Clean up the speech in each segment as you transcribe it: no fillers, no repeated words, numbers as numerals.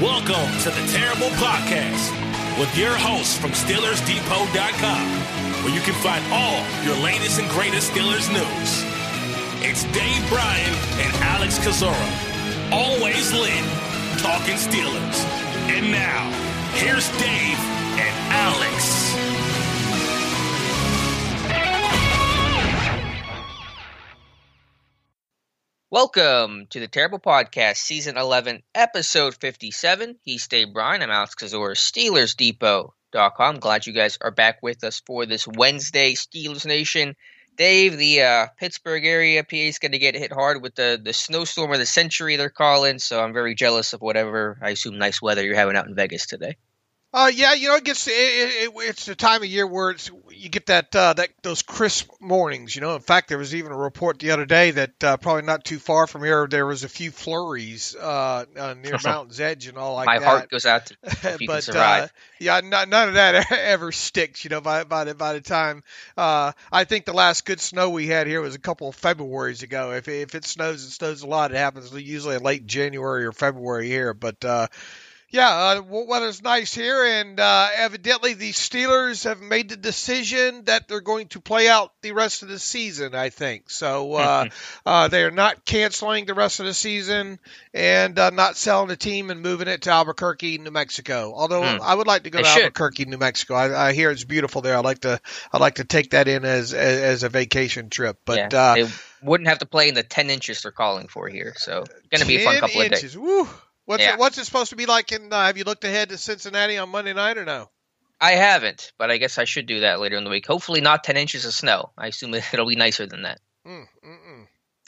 Welcome to the Terrible Podcast with your hosts from SteelersDepot.com, where you can find all your latest and greatest Steelers news. It's Dave Bryan and Alex Kozora, always lit, talking Steelers. And now, here's Dave and Alex. Welcome to the Terrible Podcast, Season 11, Episode 57. He's Dave Bryan. I'm Alex Kozora, SteelersDepot.com. Glad you guys are back with us for this Wednesday, Steelers Nation. Dave, the Pittsburgh area, PA is going to get hit hard with the snowstorm of the century, they're calling, so I'm very jealous of whatever, I assume, nice weather you're having out in Vegas today. Yeah, it's the time of year where you get those crisp mornings. In fact, there was even a report the other day that probably not too far from here there was a few flurries near Mountain's Edge and all like that. My heart goes out to if you can survive. None of that ever sticks. By the time I think the last good snow we had here was a couple of Februarys ago. If it snows a lot. It happens usually in late January or February here, but. Weather's nice here, and evidently the Steelers have made the decision that they're going to play out the rest of the season, I think. So they are not canceling the rest of the season and not selling the team and moving it to Albuquerque, New Mexico. Although I would like to go to Albuquerque, New Mexico. I hear it's beautiful there. I'd like to take that in as a vacation trip. But they wouldn't have to play in the 10 inches they're calling for here, so it's going to be a fun couple of days. Woo. What's it supposed to be like have you looked ahead to Cincinnati on Monday night or no? I haven't, but I guess I should do that later in the week. Hopefully not 10 inches of snow. I assume it'll be nicer than that. All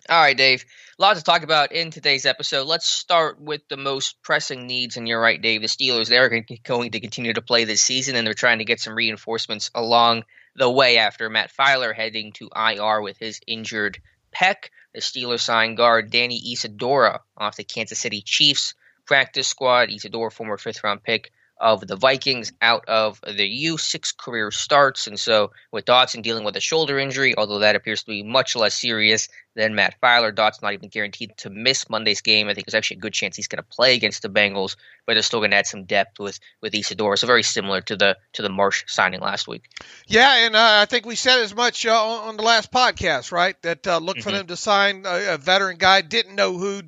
right, Dave. A lot to talk about in today's episode. Let's start with the most pressing needs. And you're right, Dave. The Steelers, they're going to continue to play this season, and they're trying to get some reinforcements along the way after Matt Feiler heading to IR with his injured pec. The Steelers signed guard Danny Isadora off the Kansas City Chiefs practice squad. Isadora, former fifth-round pick of the Vikings, out of the U, 6 career starts. And so with Dotson dealing with a shoulder injury, although that appears to be much less serious than Matt Feiler, Dotson not even guaranteed to miss Monday's game. I think there's actually a good chance he's going to play against the Bengals, but they're still going to add some depth with Isadora. So very similar to the Marsh signing last week. Yeah, and I think we said as much on the last podcast, right? That look for them to sign a veteran guy. Didn't know who.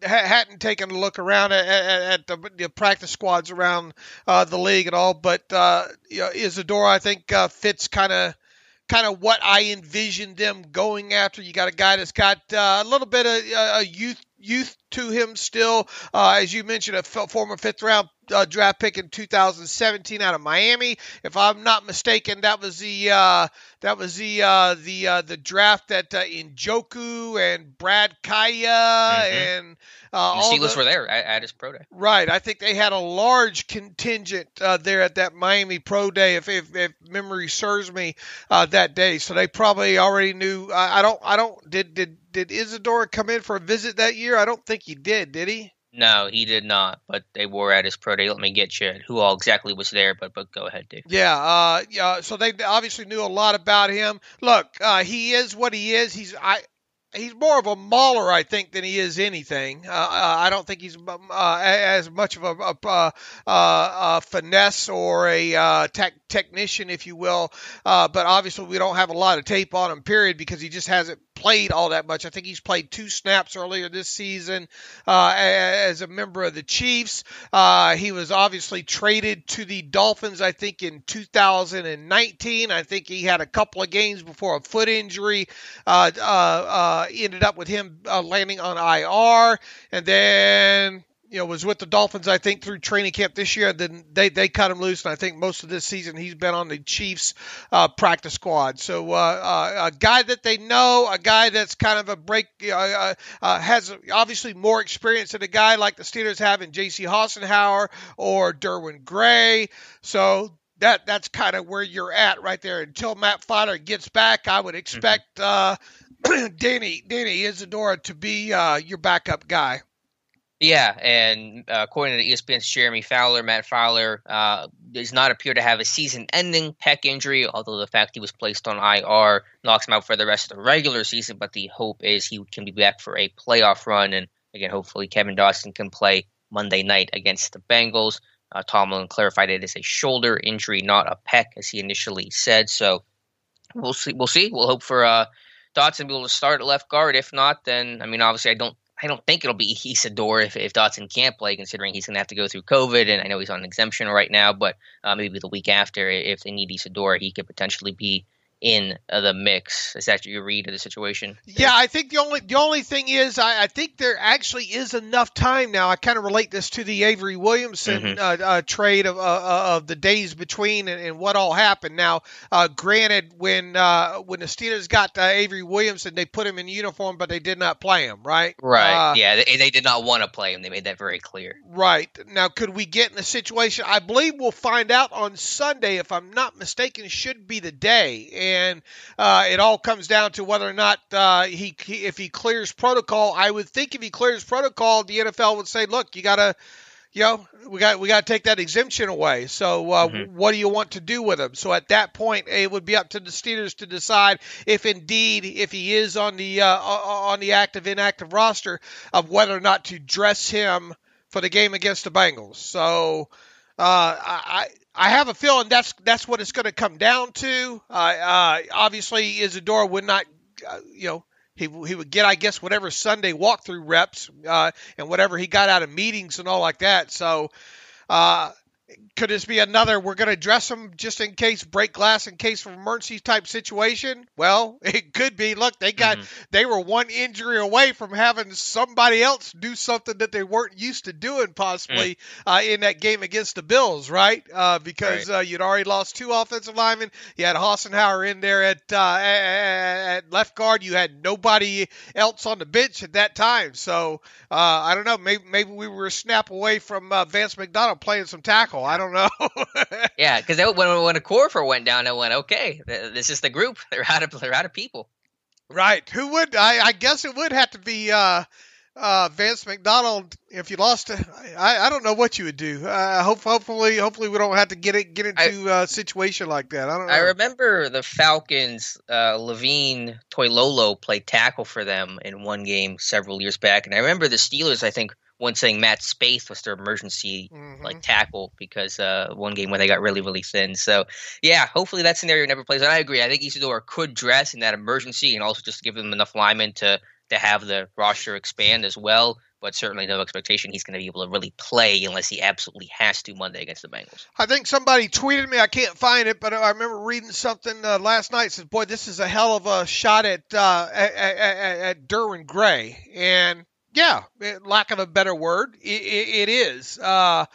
Hadn't taken a look around at the practice squads around the league at all. But Isadora, I think, fits kind of what I envisioned them going after. You got a guy that's got a little bit of youth to him still. As you mentioned, a former fifth-round draft pick in 2017 out of Miami. If I'm not mistaken, that was the draft that Njoku and Brad Kaya and the Steelers were there at his pro day. Right. I think they had a large contingent there at that Miami pro day, if memory serves me, that day. So they probably already knew. Did Isadora come in for a visit that year? I don't think he did he? No, he did not, but they were at his pro day. Let me get you who all exactly was there, but go ahead, Dave. So they obviously knew a lot about him. Look, he is what he is. He's more of a mauler, I think, than he is anything. I don't think he's as much of a finesse or a technician, if you will. But obviously, we don't have a lot of tape on him, period, because he just hasn't played all that much. I think he's played 2 snaps earlier this season as a member of the Chiefs. He was obviously traded to the Dolphins, I think, in 2019. I think he had a couple of games before a foot injury ended up with him landing on IR, and then was with the Dolphins, I think, through training camp this year. Then they cut him loose, and I think most of this season he's been on the Chiefs practice squad. So a guy that they know, a guy that's kind of a break, has obviously more experience than a guy like the Steelers have in J.C. Hassenauer or Derwin Gray. So that's kind of where you're at right there. Until Matt Feiler gets back, I would expect Danny Isadora to be your backup guy. Yeah, and according to ESPN's Jeremy Fowler, Matt Feiler does not appear to have a season-ending pec injury, although the fact he was placed on IR knocks him out for the rest of the regular season, but the hope is he can be back for a playoff run, and again, hopefully Kevin Dawson can play Monday night against the Bengals. Tomlin clarified it as a shoulder injury, not a pec, as he initially said. So we'll see. We'll hope for Dotson to be able to start at left guard. If not, then obviously I don't think it'll be Isadora if Dotson can't play, considering he's going to have to go through COVID, and I know he's on an exemption right now. But maybe the week after, if they need Isadora, he could potentially be in the mix. Is that your read of the situation? Yeah, I think the only thing is I think there actually is enough time now. I kind of relate this to the Avery Williamson trade of the days between and what all happened. Now, granted, when the Steelers got Avery Williamson, they put him in uniform, but they did not play him, right? Right. Yeah, they did not want to play him. They made that very clear. Right. Now, could we get in a situation? I believe we'll find out on Sunday, if I'm not mistaken, should be the day. And it all comes down to whether or not if he clears protocol. I would think if he clears protocol, the NFL would say, "Look, we got to take that exemption away. So what do you want to do with him?" So at that point, it would be up to the Steelers to decide if he is on the active inactive roster, of whether or not to dress him for the game against the Bengals. So I have a feeling that's what it's going to come down to. Obviously, Isadora would not, he would get, I guess, whatever Sunday walkthrough reps and whatever he got out of meetings and all like that. So could this be another, we're going to dress him just in case, break glass in case of emergency type situation? Well, it could be. Look, they were one injury away from having somebody else do something that they weren't used to doing possibly in that game against the Bills, right? Because you'd already lost two offensive linemen. You had Hassenauer in there at left guard. You had nobody else on the bench at that time. So I don't know. Maybe we were a snap away from Vance McDonald playing some tackle. I don't know. Yeah, because when a Corfer went down, it went, okay, this is the group. They're out of people. Right. Who would? I guess it would have to be Vance McDonald. If you lost, I don't know what you would do. Hopefully we don't have to get into a situation like that. I don't know. I remember the Falcons. Levine Toilolo played tackle for them in one game several years back, and I remember the Steelers, I think, one saying Matt Spaeth was their emergency tackle because one game where they got really, really thin. So, yeah, hopefully that scenario never plays. And I agree. I think Isadora could dress in that emergency and also just give them enough linemen to have the roster expand as well. But certainly no expectation he's going to be able to really play unless he absolutely has to Monday against the Bengals. I think somebody tweeted me. I can't find it, but I remember reading something last night. Says, "Boy, this is a hell of a shot at Derwin Gray." And yeah, lack of a better word, it is kind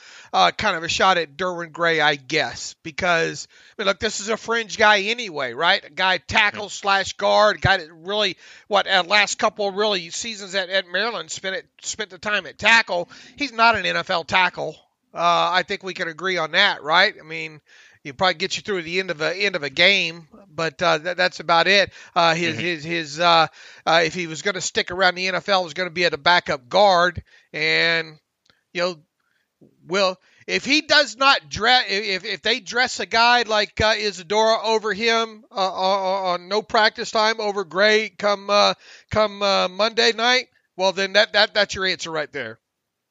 of a shot at Derwin Gray, I guess, because look, this is a fringe guy anyway, right? A guy tackle / guard, a guy that really last couple of really seasons at Maryland spent the time at tackle. He's not an NFL tackle. I think we can agree on that, right? I mean, he'll probably get you through the end of a game, but that's about it. If he was going to stick around the NFL, it was going to be at a backup guard, and if he does not dress, if they dress a guy like Isadora over him on no practice time over Gray come Monday night, well then that's your answer right there.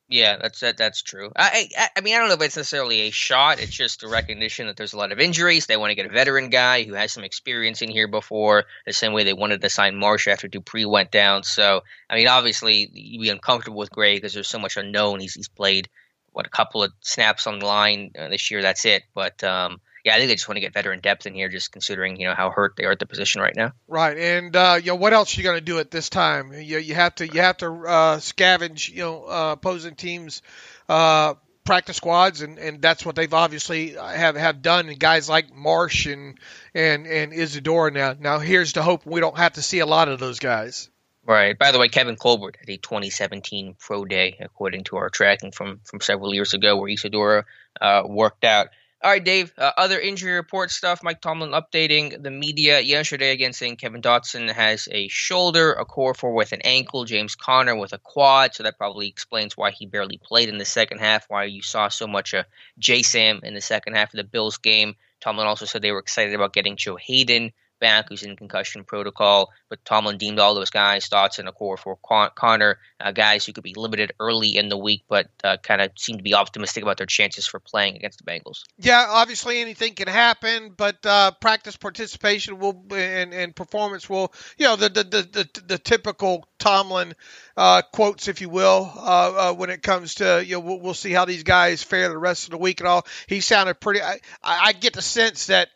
Yeah, that's true. I mean, I don't know if it's necessarily a shot. It's just a recognition that there's a lot of injuries. They want to get a veteran guy who has some experience in here before, the same way they wanted to sign Marsh after Dupree went down. So, I mean, obviously, you'd be uncomfortable with Gray because there's so much unknown. He's played, a couple of snaps on the line this year. That's it. But, yeah, I think they just want to get veteran depth in here, just considering, how hurt they are at the position right now. Right, and what else are you going to do at this time? You have to scavenge, opposing teams' practice squads, and that's what they've obviously have done. And guys like Marsh and Isadora now here's the hope we don't have to see a lot of those guys. Right. By the way, Kevin Colbert had a 2017 pro day, according to our tracking from several years ago, where Isadora worked out. All right, Dave, other injury report stuff. Mike Tomlin updating the media yesterday again, saying Kevin Dotson has a shoulder, a Corfer with an ankle, James Conner with a quad. So that probably explains why he barely played in the second half, why you saw so much J-Sam in the second half of the Bills game. Tomlin also said they were excited about getting Joe Hayden back who's in concussion protocol. But Tomlin deemed all those guys, thoughts in a core for Connor, guys who could be limited early in the week, but kind of seem to be optimistic about their chances for playing against the Bengals. Yeah, obviously anything can happen, but practice participation will and performance will, the typical Tomlin quotes, if you will, when it comes to, we'll see how these guys fare the rest of the week and all. He sounded pretty. I get the sense that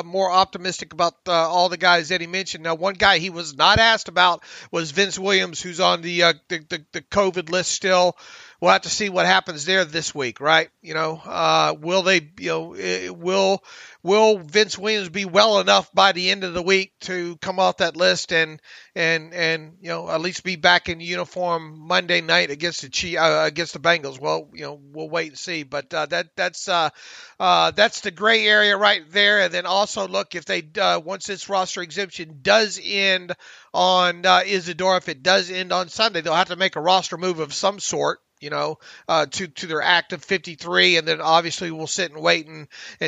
more optimistic about all the guys that he mentioned. Now, one guy he was not asked about was Vince Williams, who's on the COVID list still. We'll have to see what happens there this week, right? Will they, will Vince Williams be well enough by the end of the week to come off that list and at least be back in uniform Monday night against the Bengals? Well, we'll wait and see. But that's the gray area right there. And then also look, if they once this roster exemption does end on Isadora, if it does end on Sunday, they'll have to make a roster move of some sort. To their active 53, and then obviously we'll sit and wait and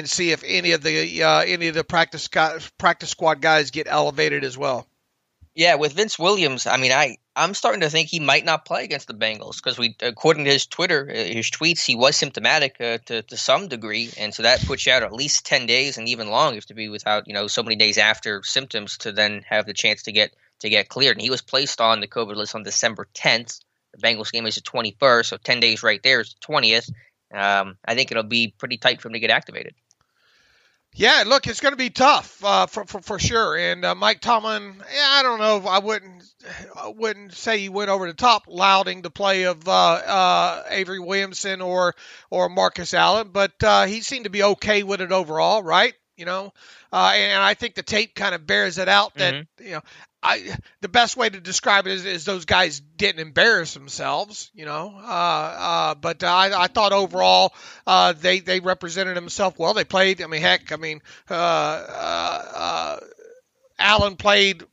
see if any of the practice squad guys get elevated as well. Yeah, with Vince Williams, I mean, I'm starting to think he might not play against the Bengals because according to his tweets, he was symptomatic to some degree, and so that puts you out at least 10 days and even longer if to be without so many days after symptoms to then have the chance to get cleared. And he was placed on the COVID list on December 10th. The Bengals game is the 21st, so 10 days right there is the 20th. I think it'll be pretty tight for him to get activated. Yeah, look, it's going to be tough for sure. And Mike Tomlin, I don't know if I wouldn't say he went over the top lauding the play of Avery Williamson or Marcus Allen, but he seemed to be okay with it overall, right? And I think the tape kind of bears it out that the best way to describe it is those guys didn't embarrass themselves, but I thought overall they represented themselves well. They played. Allen played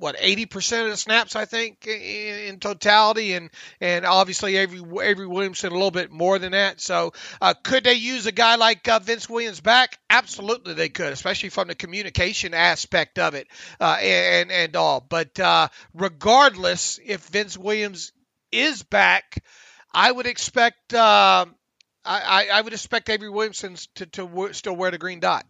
80% of the snaps, I think, in totality, and obviously Avery Williamson a little bit more than that. So could they use a guy like Vince Williams back? Absolutely they could, especially from the communication aspect of it and all. But regardless, if Vince Williams is back, I would expect I would expect Avery Williamson to still wear the green dot.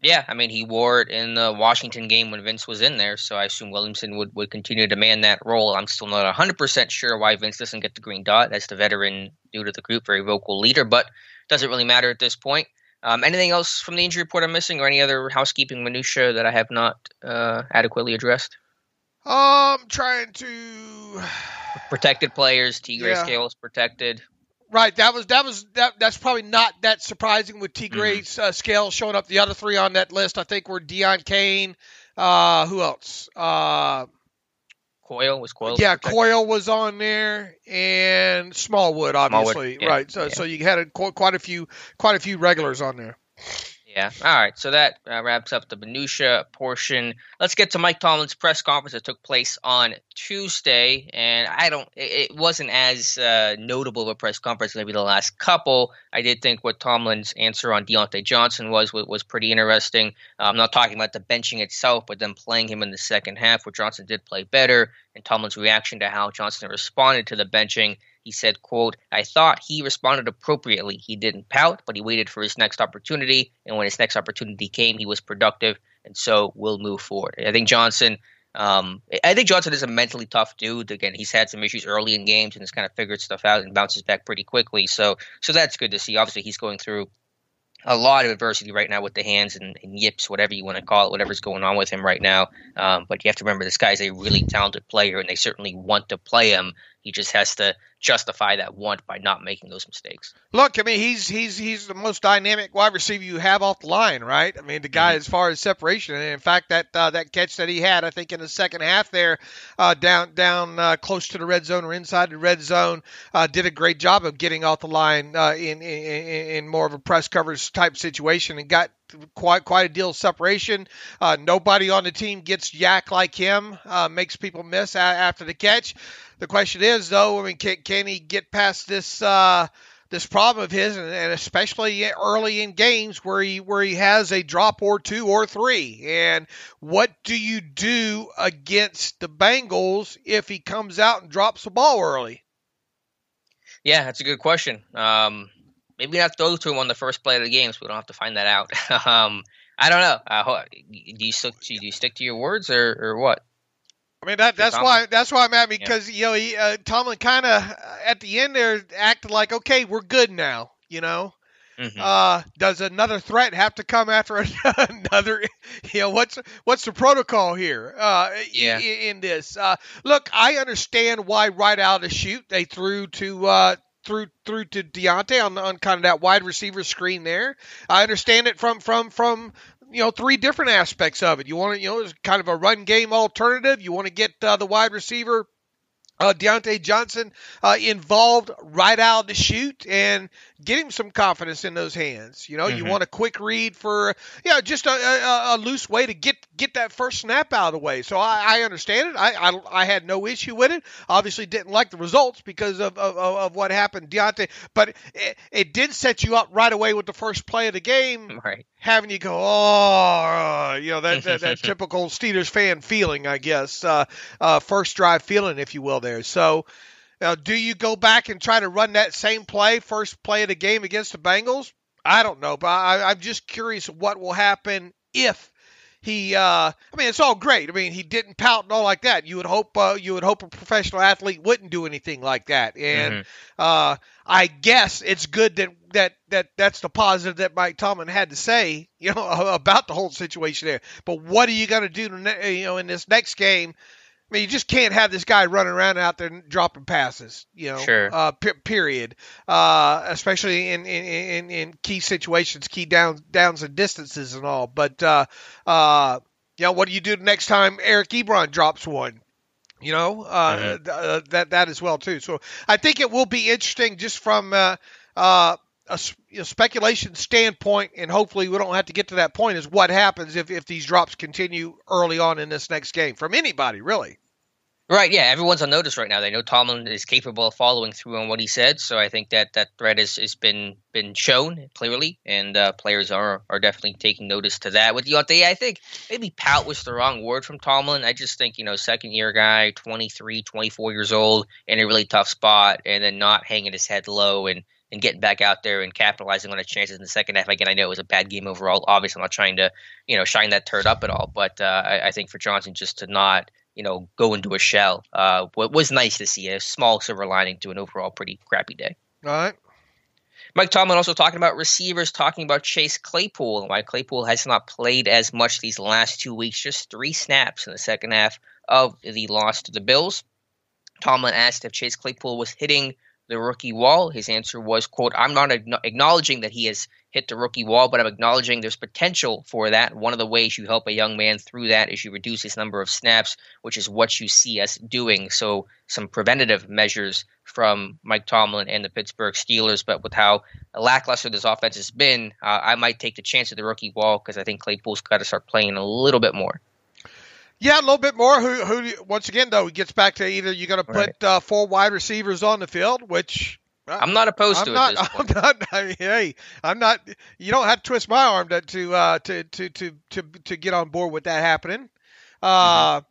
Yeah, I mean, he wore it in the Washington game when Vince was in there, so I assume Williamson would continue to demand that role. I'm still not 100% sure why Vince doesn't get the green dot. That's the veteran due to the group, very vocal leader, but doesn't really matter at this point. Anything else from the injury report I'm missing, or any other housekeeping minutia that I have not adequately addressed? I'm trying to... Protected players, Tigre scale is protected. Right, that's probably not that surprising with Tigre's scale showing up. The other three on that list, I think, were Deion Kane. Who else? Coyle. Yeah, Coyle was on there, and Smallwood, obviously. Yeah, right. So you had quite a few regulars on there. Yeah. All right. So that wraps up the minutia portion. Let's get to Mike Tomlin's press conference that took place on Tuesday. And it wasn't as notable of a press conference as maybe the last couple. I did think what Tomlin's answer on Deontay Johnson was pretty interesting. I'm not talking about the benching itself, but then playing him in the second half where Johnson did play better, and Tomlin's reaction to how Johnson responded to the benching. He said, quote, "I thought he responded appropriately. He didn't pout, but he waited for his next opportunity. And when his next opportunity came, he was productive. And so we'll move forward." I think Johnson is a mentally tough dude. Again, he's had some issues early in games and has kind of figured stuff out and bounces back pretty quickly. So that's good to see. Obviously, he's going through a lot of adversity right now with the hands and yips, whatever you want to call it, whatever's going on with him right now. But you have to remember, this guy's a really talented player, and they certainly want to play him. He just has to justify that want by not making those mistakes. Look, I mean, he's the most dynamic wide receiver you have off the line, right? I mean, the guy, as far as separation, and in fact, that catch that he had, I think in the second half there, down close to the red zone or inside the red zone, did a great job of getting off the line in more of a press coverage type situation and got quite a deal of separation. Nobody on the team gets yak like him, makes people miss after the catch. The question is, though, I mean, can he get past this this problem of his, and especially early in games where he has a drop or two or three. And what do you do against the Bengals if he comes out and drops the ball early? Yeah, that's a good question. Maybe not throw to him on the first play of the game, so we don't have to find that out. I don't know. Do you stick to your words or what? I mean that's why I'm at me, because Tomlin kind of at the end there acted like, okay, we're good now. Does another threat have to come after another? What's the protocol here? In this, look, I understand why right out of the chute they threw to Deontay on kind of that wide receiver screen there. I understand it from three different aspects of it. You want to, it's kind of a run game alternative. You want to get the wide receiver Deontay Johnson involved right out of the chute and get him some confidence in those hands. You want a quick read for just a loose way to get that first snap out of the way. So I understand it. I had no issue with it. Obviously didn't like the results because of what happened, Deontay. But it did set you up right away with the first play of the game, right? Having you go, that typical Steelers fan feeling, I guess, first drive feeling, if you will, there. So, do you go back and try to run that same play, first play of the game against the Bengals? I don't know, but I'm just curious what will happen if he. It's all great. He didn't pout and all like that. You would hope a professional athlete wouldn't do anything like that, and I guess it's good that's the positive that Mike Tomlin had to say, about the whole situation there. But what are you going to do, in this next game? You just can't have this guy running around out there dropping passes, Sure. Period. Especially in key situations, key downs and distances and all. But, what do you do the next time Eric Ebron drops one? That as well too. So I think it will be interesting just from a speculation standpoint, and hopefully we don't have to get to that point, is what happens if these drops continue early on in this next game from anybody, really. Right, yeah, everyone's on notice right now. They know Tomlin is capable of following through on what he said, so I think that threat has been shown clearly, and players are definitely taking notice to that. With Deontay, I think maybe pout was the wrong word from Tomlin. I just think, second-year guy, 23, 24 years old, in a really tough spot, and then not hanging his head low and getting back out there and capitalizing on his chances in the second half. Again, I know it was a bad game overall. Obviously, I'm not trying to, shine that turd up at all, but I think for Johnson just to not go into a shell. What was nice to see, a small silver lining to an overall pretty crappy day. All right. Mike Tomlin also talking about receivers, talking about Chase Claypool, and why Claypool has not played as much these last 2 weeks, just 3 snaps in the second half of the loss to the Bills. Tomlin asked if Chase Claypool was hitting the rookie wall. His answer was, quote, "I'm not acknowledging that he has hit the rookie wall, but I'm acknowledging there's potential for that. One of the ways you help a young man through that is you reduce his number of snaps, which is what you see us doing." So some preventative measures from Mike Tomlin and the Pittsburgh Steelers, but with how lackluster this offense has been, I might take the chance of the rookie wall because I think Claypool's got to start playing a little bit more. Yeah, a little bit more. Who once again, though, it gets back to either you're going to put 4 wide receivers on the field, which I'm not opposed to at this point. I'm not. You don't have to twist my arm to get on board with that happening. I'm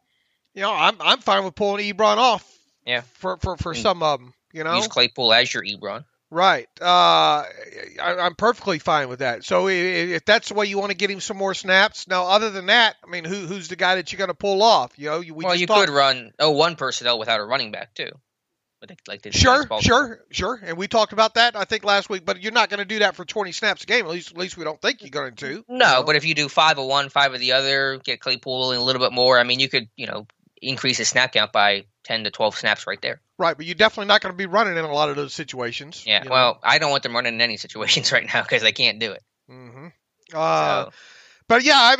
fine with pulling Ebron off. Yeah. For some of them, use Claypool as your Ebron. Right. I'm perfectly fine with that. So if that's the way you want to get him some more snaps. Now, other than that, who's the guy that you're going to pull off? You could run 1 personnel without a running back too. Sure. And we talked about that, I think, last week. But you're not going to do that for 20 snaps a game. At least we don't think you're going to. No, but if you do 5 of one, 5 of the other, get Claypool a little bit more. You could, increase his snap count by 10 to 12 snaps right there. Right, but you're definitely not going to be running in a lot of those situations. Yeah, well, I don't want them running in any situations right now because they can't do it. Mm-hmm. But yeah,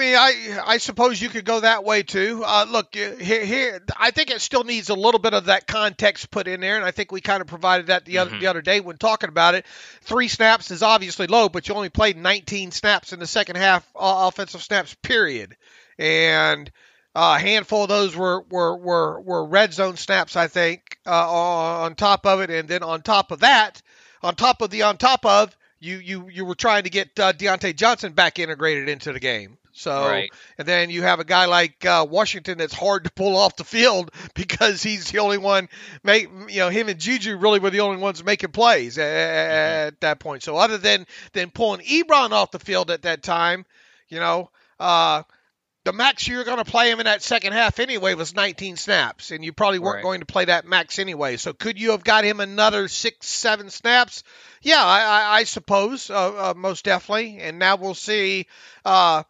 I suppose you could go that way too. Look, here, I think it still needs a little bit of that context put in there, and I think we kind of provided that the other day when talking about it. 3 snaps is obviously low, but you only played 19 snaps in the second half, offensive snaps, period. And a handful of those were red zone snaps, I think, on top of it. And then on top of that, on top of, you were trying to get Deontay Johnson back integrated into the game. So, Right. And then you have a guy like Washington that's hard to pull off the field because he's the only one him and Juju really were the only ones making plays at that point. So other than pulling Ebron off the field at that time, the max you were going to play him in that second half anyway was 19 snaps, and you probably weren't going to play that max anyway. So could you have got him another 6-7 snaps? Yeah, I suppose, most definitely. And now we'll see. To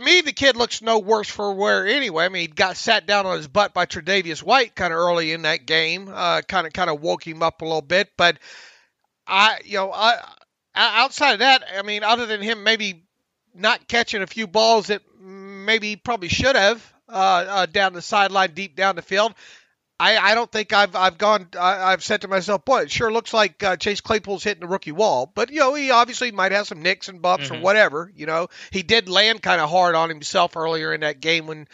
me, the kid looks no worse for wear anyway. I mean, he got sat down on his butt by Tre'Davious White kind of early in that game, kind of woke him up a little bit. But outside of that, I mean, other than him maybe not catching a few balls that maybe he probably should have down the sideline, deep down the field, I don't think I've said to myself, boy, it sure looks like Chase Claypool's hitting the rookie wall. But, he obviously might have some nicks and bumps or whatever. He did land kind of hard on himself earlier in that game when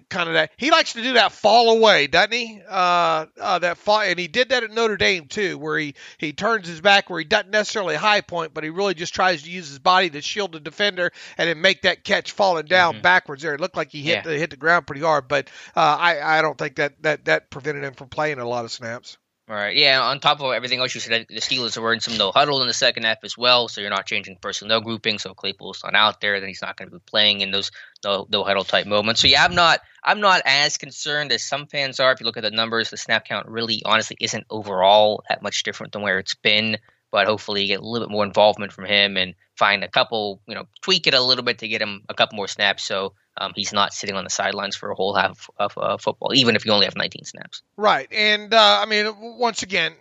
kind of that. He likes to do that fall away, doesn't he? That fall, and he did that at Notre Dame too, where he turns his back, where he doesn't necessarily high point, but he really just tries to use his body to shield the defender and then make that catch falling down backwards there. It looked like he hit the ground pretty hard, but I don't think that prevented him from playing a lot of snaps. Right. Yeah. On top of everything else you said, the Steelers are wearing some no huddle in the second half as well, so you're not changing personnel grouping. So Claypool's not out there, then he's not going to be playing in those no huddle type moments. So yeah, I'm not as concerned as some fans are. If you look at the numbers, the snap count really, honestly, isn't overall that much different than where it's been. But hopefully, you get a little bit more involvement from him and find a couple, tweak it a little bit to get him a couple more snaps. So he's not sitting on the sidelines for a whole half of football, even if you only have 19 snaps. Right. And, I mean, once again,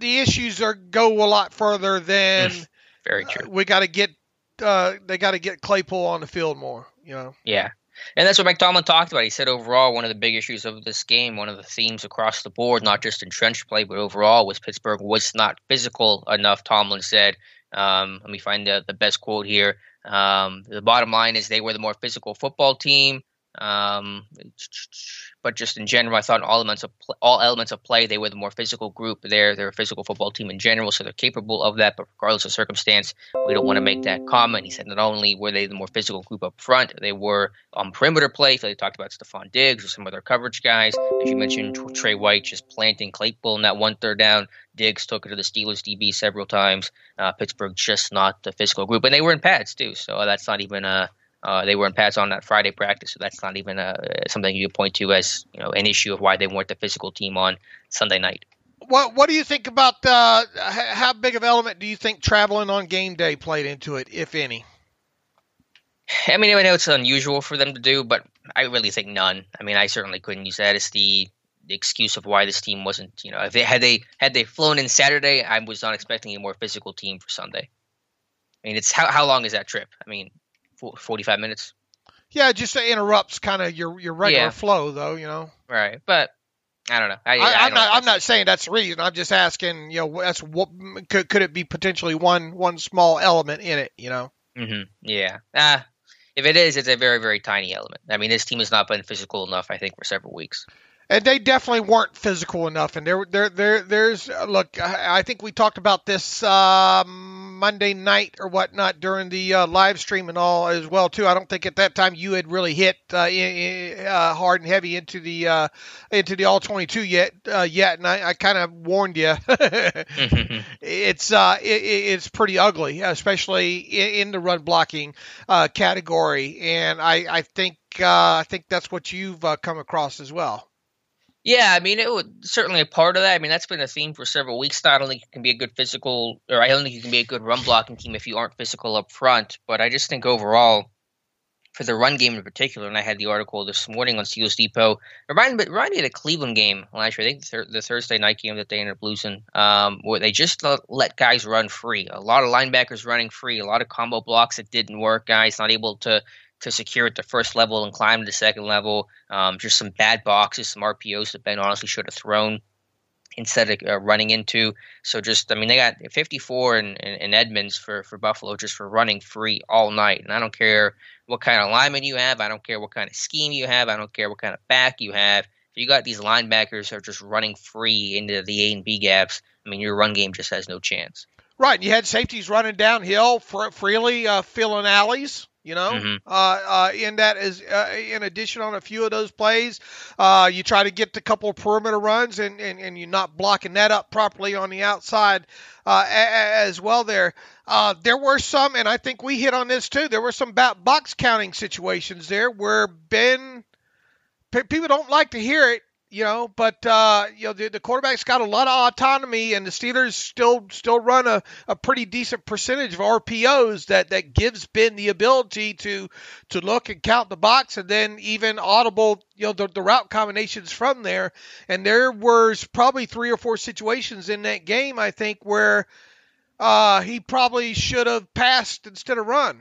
the issues go a lot further than very true. They got to get Claypool on the field more, Yeah. And that's what Mike Tomlin talked about. He said overall one of the big issues of this game, one of the themes across the board, not just in trench play, but overall, was Pittsburgh was not physical enough, Tomlin said. Let me find the best quote here. The bottom line is they were the more physical football team. But just in general, I thought in all elements of play, they were the more physical group. They're a physical football team in general, so they're capable of that. But regardless of circumstance, we don't want to make that comment. He said not only were they the more physical group up front, they were on perimeter play. So they talked about Stephon Diggs or some other coverage guys. As you mentioned, Trey White just planting Claypool in that 1/3 down. Diggs took it to the Steelers DB several times. Pittsburgh just not the physical group, and they were in pads too. So that's not even they were in pads on that Friday practice, so that's not even something you could point to as an issue of why they weren't the physical team on Sunday night. What do you think about how big of an element do you think traveling on game day played into it, if any? I mean, I know it's unusual for them to do, but I really think none. I mean, I certainly couldn't use that as the excuse of why this team wasn't. If had they flown in Saturday, I was not expecting a more physical team for Sunday. I mean, it's how long is that trip? I mean, 45 minutes. Yeah, just interrupts kind of your regular flow, though. Right, but I don't know. I'm not saying that's the reason. I'm just asking. That's what could it be potentially one small element in it? Yeah. If it is, it's a very, very tiny element. I mean, this team has not been physical enough, I think, for several weeks. And they definitely weren't physical enough. And there's look. I think we talked about this Monday night or whatnot during the live stream and all as well too. I don't think at that time you had really hit hard and heavy into the all 22 yet. And I kind of warned you. It's pretty ugly, especially in the run blocking category. And I think that's what you've come across as well. Yeah, I mean, it was certainly a part of that. I mean, that's been a theme for several weeks now. I don't think you can be a good physical, or I don't think you can be a good run blocking team if you aren't physical up front. But I just think overall, for the run game in particular, and I had the article this morning on Steelers Depot, remind me of the Cleveland game last year. I think the Thursday night game that they ended up losing, where they just let guys run free. A lot of linebackers running free, a lot of combo blocks that didn't work, guys not able to secure at the first level and climb to the second level. Just some bad boxes, some RPOs that Ben honestly should have thrown instead of running into. So just, I mean, they got 54 in Edmonds for Buffalo just for running free all night. And I don't care what kind of lineman you have. I don't care what kind of scheme you have. I don't care what kind of back you have. If you got these linebackers that are just running free into the A and B gaps, I mean, your run game just has no chance. Right, and you had safeties running downhill freely, filling alleys. In that is in addition on a few of those plays, you try to get a couple of perimeter runs, and you're not blocking that up properly on the outside as well. There were some, and I think we hit on this too. There were some box counting situations there where people don't like to hear it. But the quarterback's got a lot of autonomy, and the Steelers still run a pretty decent percentage of RPOs that gives Ben the ability to look and count the box, and then even audible the route combinations from there. And there was probably 3 or 4 situations in that game, I think, where he probably should have passed instead of run.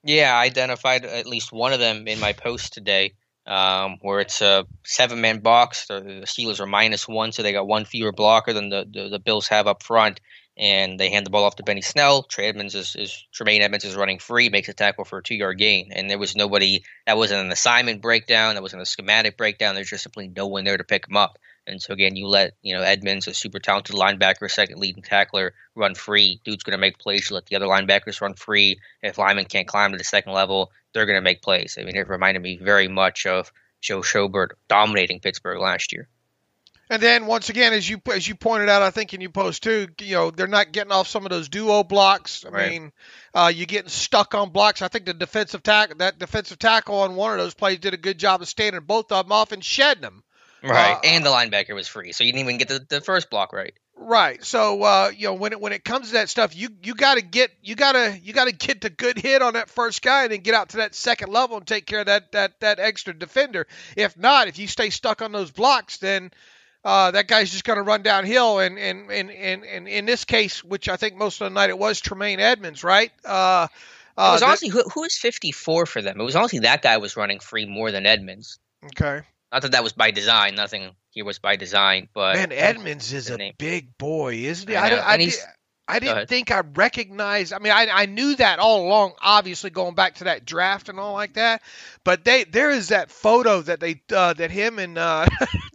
Yeah, I identified at least one of them in my post today. Where it's a 7-man box. The Steelers are -1, so they got one fewer blocker than the Bills have up front, and they hand the ball off to Benny Snell. Tremaine Edmonds is running free, makes a tackle for a 2-yard gain, and there was nobody. That wasn't an assignment breakdown. That wasn't a schematic breakdown. There's just simply no one there to pick him up. And so again, you let Edmonds, a super talented linebacker, second leading tackler, run free. Dude's going to make plays. You let the other linebackers run free. If linemen can't climb to the second level, they're going to make plays. I mean, it reminded me very much of Joe Schobert dominating Pittsburgh last year. And then once again, as you pointed out, I think in your post too, they're not getting off some of those duo blocks. I mean, you're getting stuck on blocks. I think the defensive tackle on one of those plays did a good job of standing both of them off and shedding them. Right, and the linebacker was free, so you didn't even get the first block right. Right. So when it comes to that stuff, you gotta get the good hit on that first guy, and then get out to that second level and take care of that extra defender. If not, if you stay stuck on those blocks, then that guy's just going to run downhill. And in this case, which I think most of the night it was Tremaine Edmonds, right? It was honestly who was 54 for them. It was honestly that guy was running free more than Edmonds. Okay. Not that was by design. Nothing here was by design. But man, Edmonds is a big boy, isn't he? I didn't think I recognized. I mean, I knew that all along, obviously going back to that draft and all like that. But there is that photo that that him and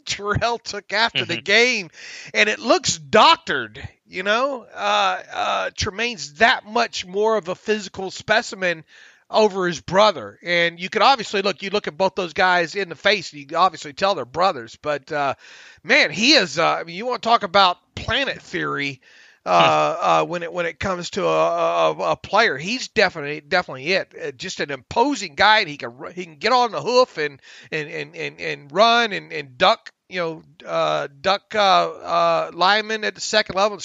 Terrell took after the game, and it looks doctored. Tremaine's that much more of a physical specimen over his brother, and you could obviously look at both those guys in the face, and you obviously tell they're brothers. But man, he is. I mean, you want to talk about planet theory when it comes to a player? He's definitely it. Just an imposing guy, and he can get on the hoof and run and duck. Duck lineman at the second level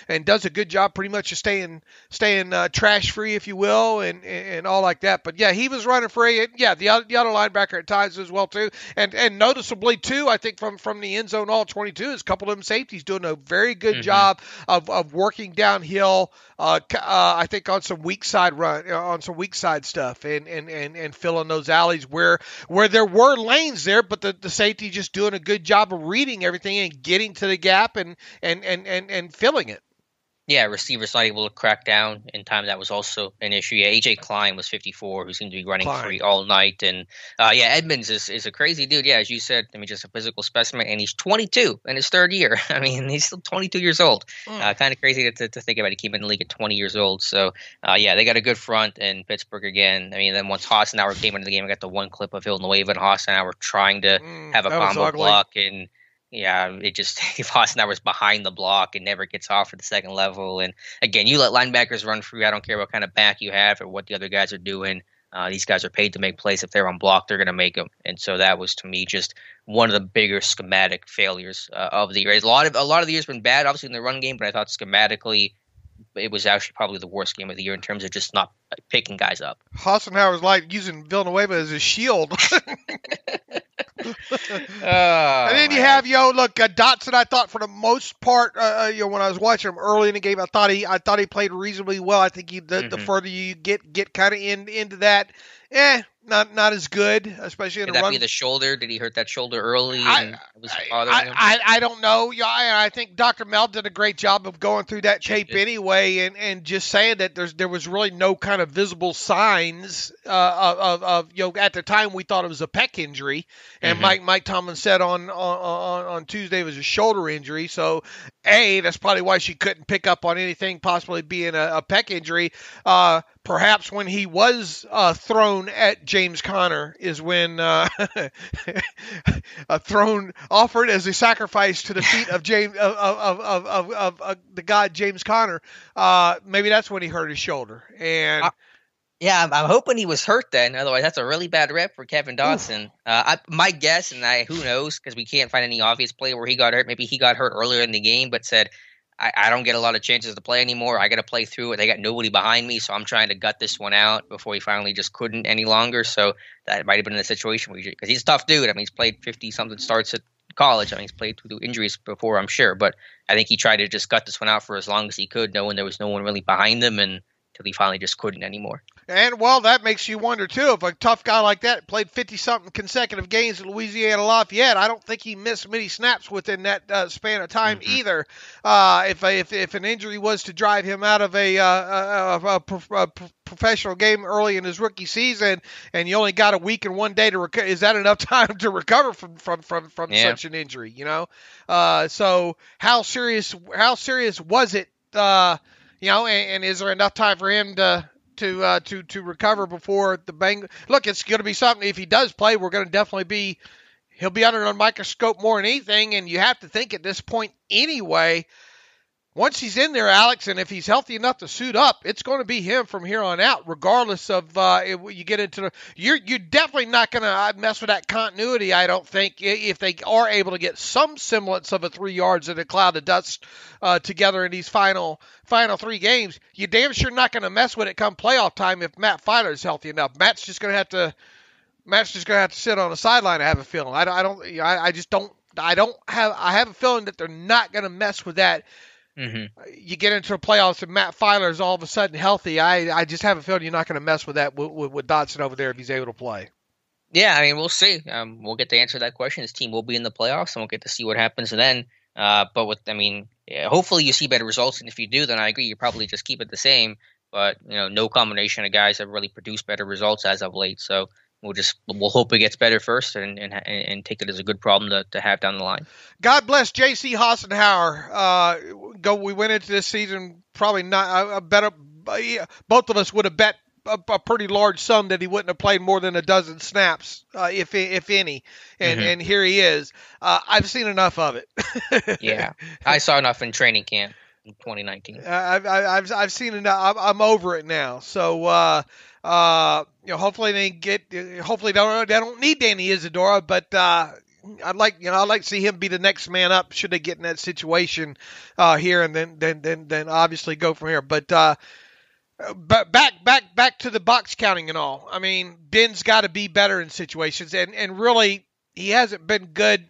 and does a good job pretty much of staying trash free, if you will, and all like that. But yeah, he was running free. And yeah, the other linebacker at times as well too. And noticeably too, I think from the end zone all 22 is a couple of them safeties doing a very good job of working downhill. I think on some weak side stuff and filling those alleys where there were lanes there, but the safety just doing a good job of reading everything and getting to the gap and filling it. Yeah, receivers not able to crack down in time. That was also an issue. Yeah, A.J. Klein was 54, who seemed to be running free all night. And, Edmonds is a crazy dude. Yeah, as you said, I mean, just a physical specimen. And he's 22 in his third year. I mean, he's still 22 years old. Kind of crazy to think about. He came in the league at 20 years old. So, they got a good front in Pittsburgh again. I mean, then once Hassenauer came into the game, I got the one clip of Villanueva and Hassenauer trying to have a combo block. And yeah, it just if Hassenauer was behind the block and never gets off at the second level. And again, you let linebackers run free. I don't care what kind of back you have or what the other guys are doing. These guys are paid to make plays. If they're on block, they're going to make them. And so that was, to me, just one of the bigger schematic failures of the year. A lot of the year's been bad, obviously, in the run game, but I thought schematically it was actually probably the worst game of the year in terms of just not picking guys up. Hassenauer's like using Villanueva as a shield. And then you have Dotson. I thought for the most part, when I was watching him early in the game, I thought he played reasonably well. I think the further you get kind of into that, not as good, especially in the run. Could that be the shoulder? Did he hurt that shoulder early? I don't know. Yeah, I think Dr. Mel did a great job of going through that tape anyway, and just saying that there was really no kind kind of visible signs of at the time we thought it was a pec injury, and Mike Tomlin said on Tuesday it was a shoulder injury. So that's probably why she couldn't pick up on anything possibly being a pec injury. Perhaps when he was thrown at James Conner is when offered as a sacrifice to the feet of James of the god James Conner. Maybe that's when he hurt his shoulder. And yeah, I'm hoping he was hurt then. Otherwise, that's a really bad rep for Kevin Dotson. My guess, and who knows, because we can't find any obvious play where he got hurt. Maybe he got hurt earlier in the game, but said, I don't get a lot of chances to play anymore. I got to play through it. They got nobody behind me, so I'm trying to gut this one out before he finally just couldn't any longer. So that might have been in a situation where because he's a tough dude. I mean, he's played 50-something starts at college. I mean, he's played through injuries before, I'm sure. But I think he tried to just gut this one out for as long as he could, knowing there was no one really behind him, and until he finally just couldn't anymore. And, well, that makes you wonder, too, if a tough guy like that played 50-something consecutive games at Louisiana Lafayette, I don't think he missed many snaps within that span of time either. If an injury was to drive him out of a professional game early in his rookie season, and you only got a week and 1 day to recover, is that enough time to recover from such an injury? So how serious was it? And is there enough time for him to recover before the Bengals? Look, it's going to be something. If he does play, we're going to definitely he'll be under a microscope more than anything. And you have to think at this point anyway, once he's in there, Alex, and if he's healthy enough to suit up, it's going to be him from here on out, regardless of if you get into you're definitely not going to mess with that continuity, I don't think, if they are able to get some semblance of a 3 yards in a cloud of dust together in these final 3 games. You're damn sure not going to mess with it come playoff time if Matt Filer is healthy enough. Matt's just going to have to sit on the sideline. I have a feeling. I have a feeling that they're not going to mess with that. You get into the playoffs and Matt Filer is all of a sudden healthy. I just have a feeling you're not going to mess with that with Dotson over there if he's able to play. Yeah, I mean, we'll see. We'll get to answer that question. His team will be in the playoffs, and we'll get to see what happens then. Hopefully you see better results, and if you do, then I agree. You probably just keep it the same. But no combination of guys have really produced better results as of late. So we'll hope it gets better first, and take it as a good problem to have down the line. God bless J.C. Hassenauer. We went into this season probably not. Both of us would have bet a pretty large sum that he wouldn't have played more than a dozen snaps, if any. And here he is. I've seen enough of it. Yeah, I saw enough in training camp in 2019. I've seen enough. I'm over it now. So. Hopefully they don't need Danny Isadora, but I'd like to see him be the next man up should they get in that situation here, and then obviously go from here. But back to the box counting and all. I mean, Ben's got to be better in situations, and really he hasn't been good,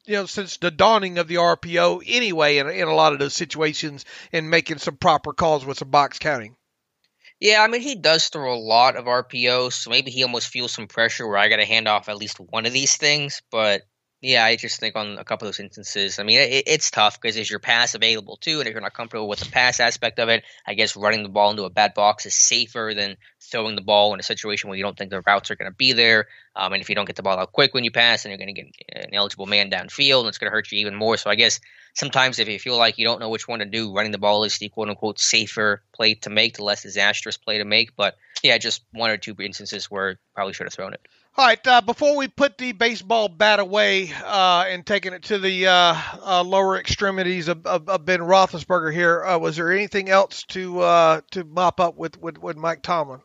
since the dawning of the RPO anyway. In a lot of those situations, in making some proper calls with some box counting. Yeah, I mean, he does throw a lot of RPOs, so maybe he almost feels some pressure where I got to hand off at least one of these things. But, yeah, I just think on a couple of those instances, I mean, it's tough because there's your pass available too, and if you're not comfortable with the pass aspect of it, I guess running the ball into a bad box is safer than throwing the ball in a situation where you don't think the routes are going to be there. And if you don't get the ball out quick when you pass, then you're going to get an eligible man downfield, and it's going to hurt you even more. So I guess sometimes if you feel like you don't know which one to do, running the ball is the quote-unquote safer play to make, the less disastrous play to make. But, yeah, just one or two instances where probably should have thrown it. All right, before we put the baseball bat away and taking it to the lower extremities of Ben Roethlisberger here, was there anything else to mop up with Mike Tomlin?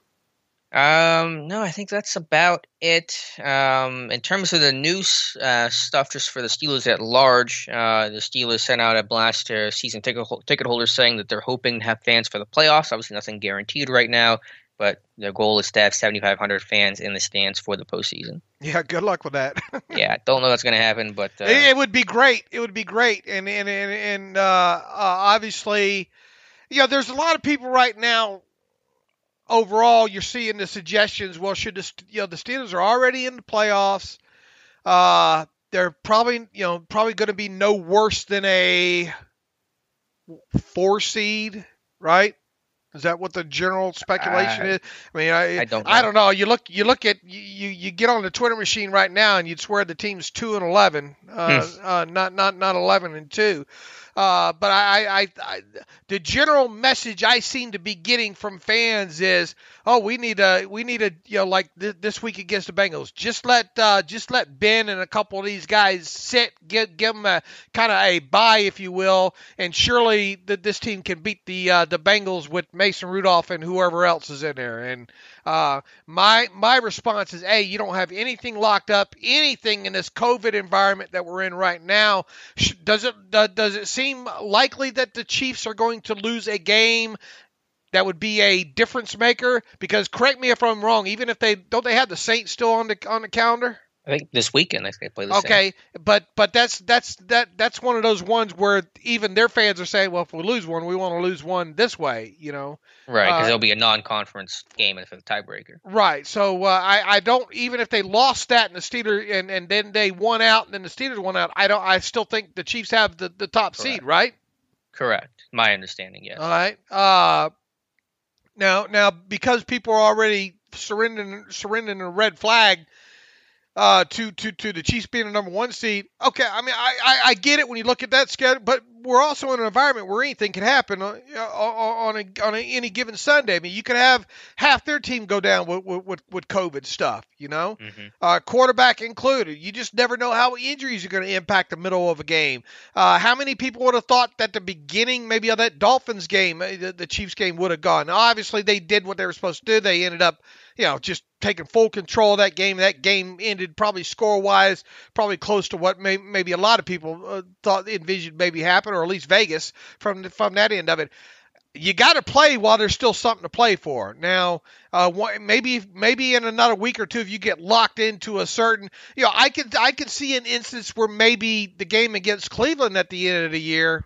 No, I think that's about it. In terms of the news stuff, just for the Steelers at large, the Steelers sent out a blast to season ticket holders saying that they're hoping to have fans for the playoffs. Obviously, nothing guaranteed right now, but their goal is to have 7,500 fans in the stands for the postseason. Yeah, good luck with that. Yeah, don't know that's going to happen, but it would be great. It would be great, and obviously, there's a lot of people right now. Overall, you're seeing the suggestions. Well, should the Steelers are already in the playoffs? They're probably going to be no worse than a 4 seed, right? Is that what the general speculation is? I mean, I don't know. I don't know. You look at you get on the Twitter machine right now, and you'd swear the team's 2-11, not 11-2. But the general message I seem to be getting from fans is, oh, we need a like this week against the Bengals. Just let Ben and a couple of these guys sit, give them a kind of a bye, if you will, and surely this team can beat the Bengals with Mason Rudolph and whoever else is in there. And my response is, hey, you don't have anything locked up, anything in this COVID environment that we're in right now. Does it seem likely that the Chiefs are going to lose a game that would be a difference maker? Because correct me if I'm wrong, even if they have the Saints still on the calendar? I think this weekend they play the Saints. Okay, but that's one of those ones where even their fans are saying, well, if we lose one, we want to lose one this way, Right, because it'll be a non-conference game for the tiebreaker. Right. So I don't, even if they lost that and the Steelers and then they won out and then the Steelers won out, I still think the Chiefs have the top seed, right? Correct. My understanding, yes. All right. Now because people are already surrendering a red flag to the Chiefs being the number one seed. Okay, I mean I get it when you look at that schedule, but we're also in an environment where anything can happen on any given Sunday. I mean, you could have half their team go down with COVID stuff, quarterback included. You just never know how injuries are going to impact the middle of a game. How many people would have thought that the beginning maybe of that Dolphins game, the Chiefs game, would have gone? Now, obviously, they did what they were supposed to do. They ended up, just taking full control of that game. That game ended probably score-wise, probably close to what maybe a lot of people envisioned maybe happen, or at least Vegas from that end of it. You got to play while there's still something to play for. Now, maybe in another week or two, if you get locked into a certain, I could see an instance where maybe the game against Cleveland at the end of the year,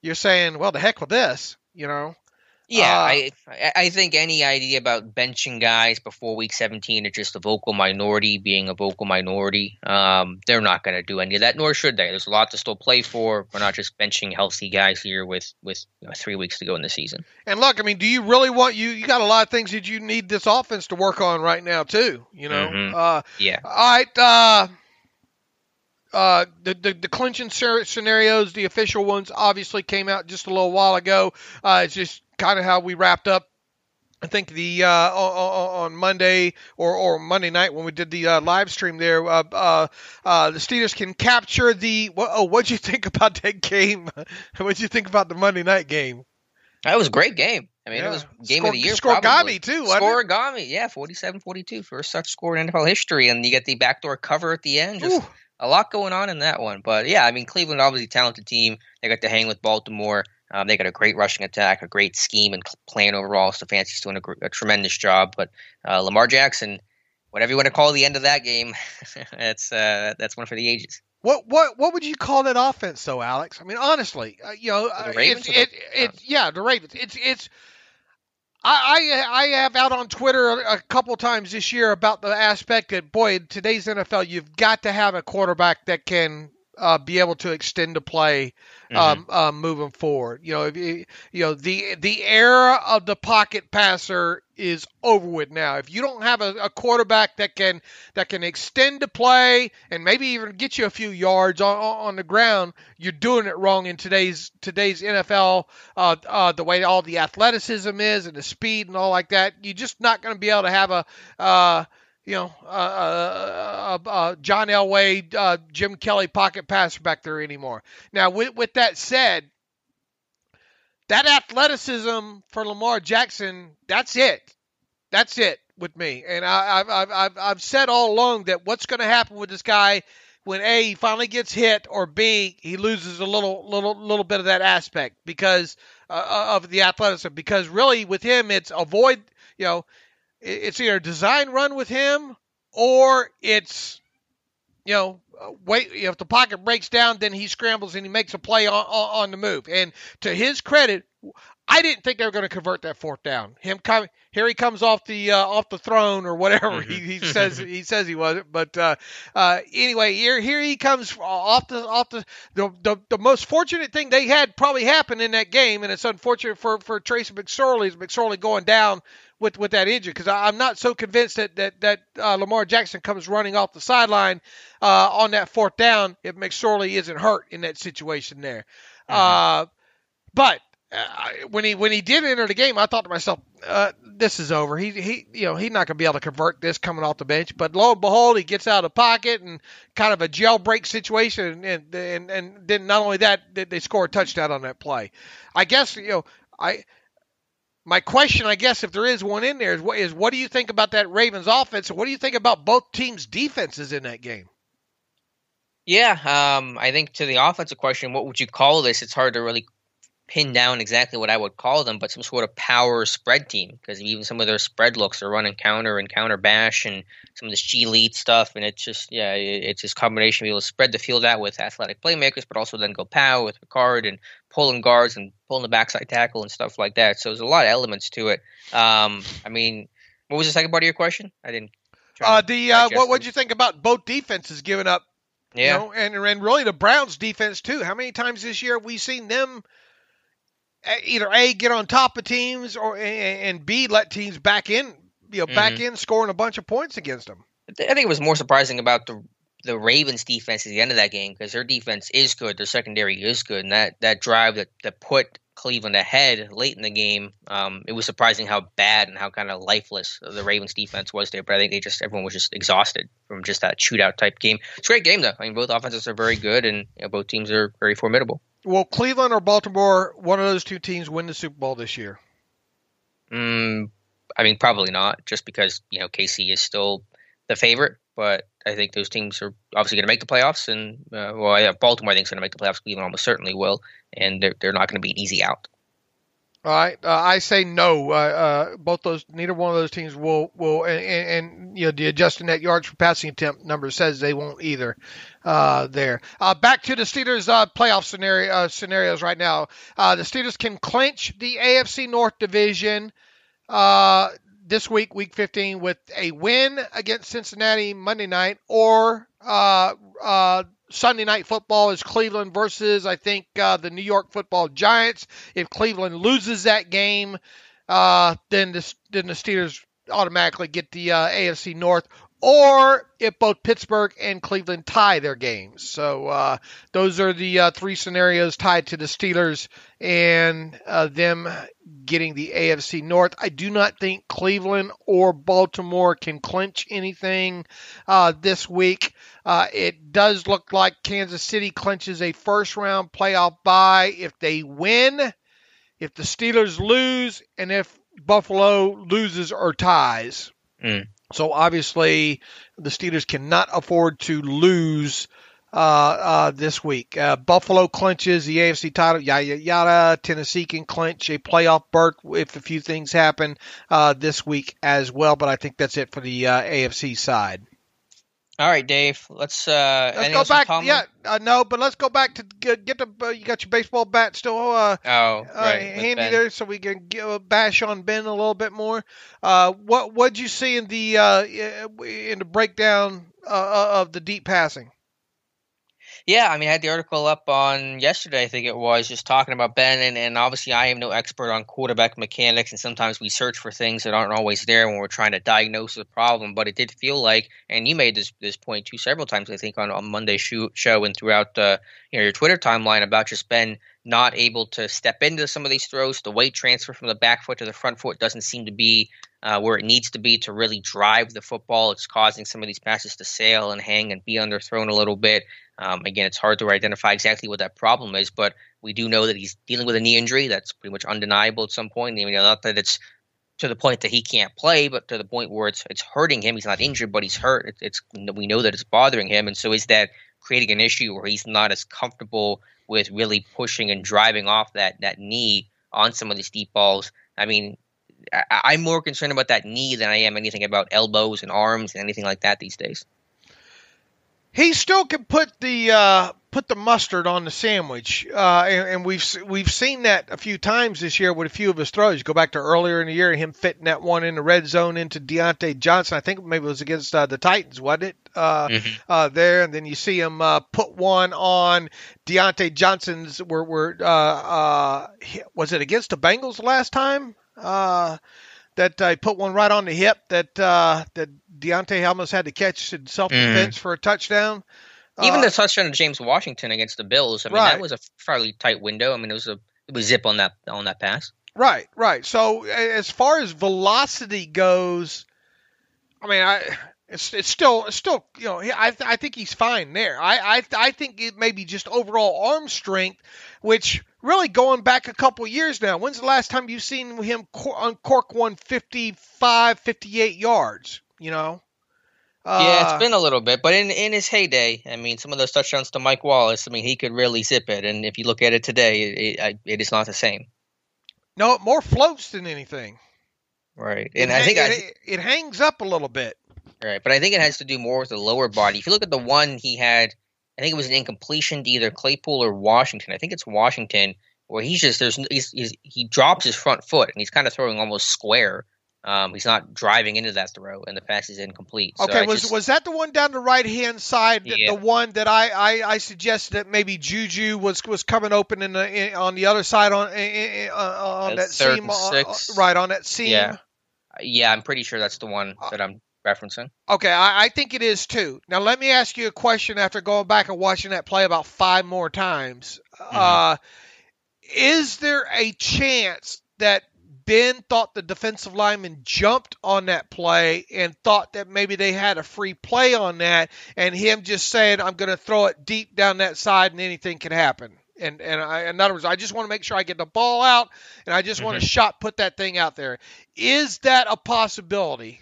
you're saying, well, the heck with this, Yeah, I think any idea about benching guys before week 17 is just a vocal minority being a vocal minority. They're not going to do any of that, nor should they. There's a lot to still play for. We're not just benching healthy guys here with 3 weeks to go in the season. And look, I mean, do you really want you got a lot of things that you need this offense to work on right now too, Yeah. All right. The clinching scenarios, the official ones, obviously came out just a little while ago. It's just kind of how we wrapped up. I think the on Monday or Monday night when we did the live stream there, the Steelers can capture the. What'd you think about that game? What'd you think about the Monday night game? That was a great game. I mean, it was game of the year. Scoregami too, wasn't it? Scoregami, yeah, 47-42, first such score in NFL history, and you get the backdoor cover at the end. Just a lot going on in that one. But yeah, I mean, Cleveland obviously a talented team. They got to hang with Baltimore. They got a great rushing attack, a great scheme and plan overall. Stefanski's doing a tremendous job. But Lamar Jackson, whatever you want to call the end of that game, that's one for the ages. What would you call that offense, though, Alex? I mean, honestly, the Ravens. The Ravens. It's. I have out on Twitter a couple times this year about the aspect that, boy, in today's NFL, you've got to have a quarterback that can be able to extend the play moving forward. The era of the pocket passer is over with now. If you don't have a quarterback that can extend the play and maybe even get you a few yards on the ground, you're doing it wrong in today's NFL. The way all the athleticism is and the speed and all like that, you're just not going to be able to have John Elway, Jim Kelly pocket passer back there anymore. Now, with that said, that athleticism for Lamar Jackson, that's it. That's it with me. And I've said all along that what's going to happen with this guy when A, he finally gets hit, or B, he loses a little bit of that aspect because of the athleticism. Because really with him, it's avoid, it's either a design run with him or it's wait, if the pocket breaks down, then he scrambles and he makes a play on the move. And to his credit, I didn't think they were going to convert that fourth down. Here he comes off the throne or whatever he says he wasn't. But anyway, here he comes off the most fortunate thing they had probably happened in that game, and it's unfortunate for Tracy McSorley going down with that injury, because I'm not so convinced that Lamar Jackson comes running off the sideline on that fourth down if McSorley isn't hurt in that situation there. But when he did enter the game, I thought to myself, this is over. He's not going to be able to convert this coming off the bench. But lo and behold, he gets out of the pocket and kind of a jailbreak situation, and then not only that, they score a touchdown on that play. I guess my question, I guess, if there is one in there, is what do you think about that Ravens offense, and what do you think about both teams' defenses in that game? Yeah, I think to the offensive question, what would you call this? It's hard to really pin down exactly what I would call them, but some sort of power spread team, because even some of their spread looks are running counter and counter bash and some of this G lead stuff, and it's just it's this combination of able to spread the field out with athletic playmakers, but also then go power with Ricard and pulling guards and pulling the backside tackle and stuff like that. So there's a lot of elements to it. I mean, what was the second part of your question? I didn't. What would you think about both defenses giving up? Yeah, and really the Browns defense too. How many times this year have we seen them either A, get on top of teams, and B, let teams back in, back in scoring a bunch of points against them? I think it was more surprising about the Ravens defense at the end of that game, because their defense is good, their secondary is good, and that drive that put Cleveland ahead late in the game, it was surprising how bad and how kind of lifeless the Ravens defense was there. But I think everyone was just exhausted from just that shootout type game. It's a great game though. I mean, both offenses are very good, and both teams are very formidable. Will Cleveland or Baltimore, one of those two teams, win the Super Bowl this year? I mean, probably not, just because KC is still the favorite. But I think those teams are obviously going to make the playoffs, and Baltimore I think is going to make the playoffs. Cleveland almost certainly will, and they're not going to be an easy out. All right, I say no. Neither one of those teams will, and the adjusted net yards per passing attempt number says they won't either. There. Back to the Steelers playoff scenarios right now. The Steelers can clinch the AFC North division this week, Week 15, with a win against Cincinnati Monday night, or Sunday Night Football is Cleveland versus, I think, the New York Football Giants. If Cleveland loses that game, then the Steelers automatically get the AFC North, or if both Pittsburgh and Cleveland tie their games. So those are the three scenarios tied to the Steelers and them getting the AFC North. I do not think Cleveland or Baltimore can clinch anything this week. It does look like Kansas City clinches a first-round playoff bye if they win, if the Steelers lose, and if Buffalo loses or ties. So obviously the Steelers cannot afford to lose this week. Buffalo clinches the AFC title, yada, yada. Tennessee can clinch a playoff berth if a few things happen this week as well. But I think that's it for the AFC side. All right, Dave. Let's go back. No, but let's go back to get the. You got your baseball bat still handy there, so we can bash on Ben a little bit more. What'd you see in the breakdown of the deep passing? Yeah, I mean, I had the article up on yesterday, I think it was, just talking about Ben, and obviously I am no expert on quarterback mechanics, and sometimes we search for things that aren't always there when we're trying to diagnose the problem, but it did feel like, and you made this point too several times, I think, on Monday's show and throughout your Twitter timeline, about just Ben not able to step into some of these throws. The weight transfer from the back foot to the front foot doesn't seem to be where it needs to be to really drive the football. It's causing some of these passes to sail and hang and be underthrown a little bit. Again, it's hard to identify exactly what that problem is, but we do know that he's dealing with a knee injury. That's pretty much undeniable at some point. I mean, not that it's to the point that he can't play, but to the point where it's hurting him. He's not injured, but he's hurt. We know that it's bothering him. And so is that creating an issue where he's not as comfortable with really pushing and driving off that knee on some of these deep balls? I mean, I'm more concerned about that knee than I am anything about elbows and arms and anything like that these days. He still can put the mustard on the sandwich, and we've seen that a few times this year with a few of his throws. Go back to earlier in the year, him fitting that one in the red zone into Deontay Johnson. I think maybe it was against the Titans, wasn't it? There, and then you see him put one on Deontay Johnson's. Where was it against the Bengals last time? That I put one right on the hip that Deontay almost had to catch in self-defense for a touchdown. Even the touchdown of James Washington against the Bills, I mean, that was a fairly tight window. I mean, it was zip on that pass. Right. So as far as velocity goes, I mean, it's still I think he's fine there. I think it may be just overall arm strength, which really going back a couple years now. When's the last time you've seen him uncork 155, 58 yards? Yeah, it's been a little bit, but in his heyday, I mean, some of those touchdowns to Mike Wallace, I mean, he could really zip it. And if you look at it today, it is not the same. No, more floats than anything. Right, and I think it hangs up a little bit. Right, but I think it has to do more with the lower body. If you look at the one he had, I think it was an incompletion to either Claypool or Washington. I think it's Washington, where he drops his front foot and he's kind of throwing almost square. He's not driving into that throw, and the pass is incomplete. So okay, was that the one down the right-hand side? Yeah. The one that I suggested that maybe Juju was coming open on the other side on that seam, right on that seam. Yeah, I'm pretty sure that's the one that I'm referencing. Okay, I think it is too. Now let me ask you a question after going back and watching that play about 5 more times. Is there a chance that Ben thought the defensive lineman jumped on that play and thought that maybe they had a free play on that, and him just saying, I'm going to throw it deep down that side and anything can happen? And in other words, I just want to make sure I get the ball out, and I just want to put that thing out there. Is that a possibility?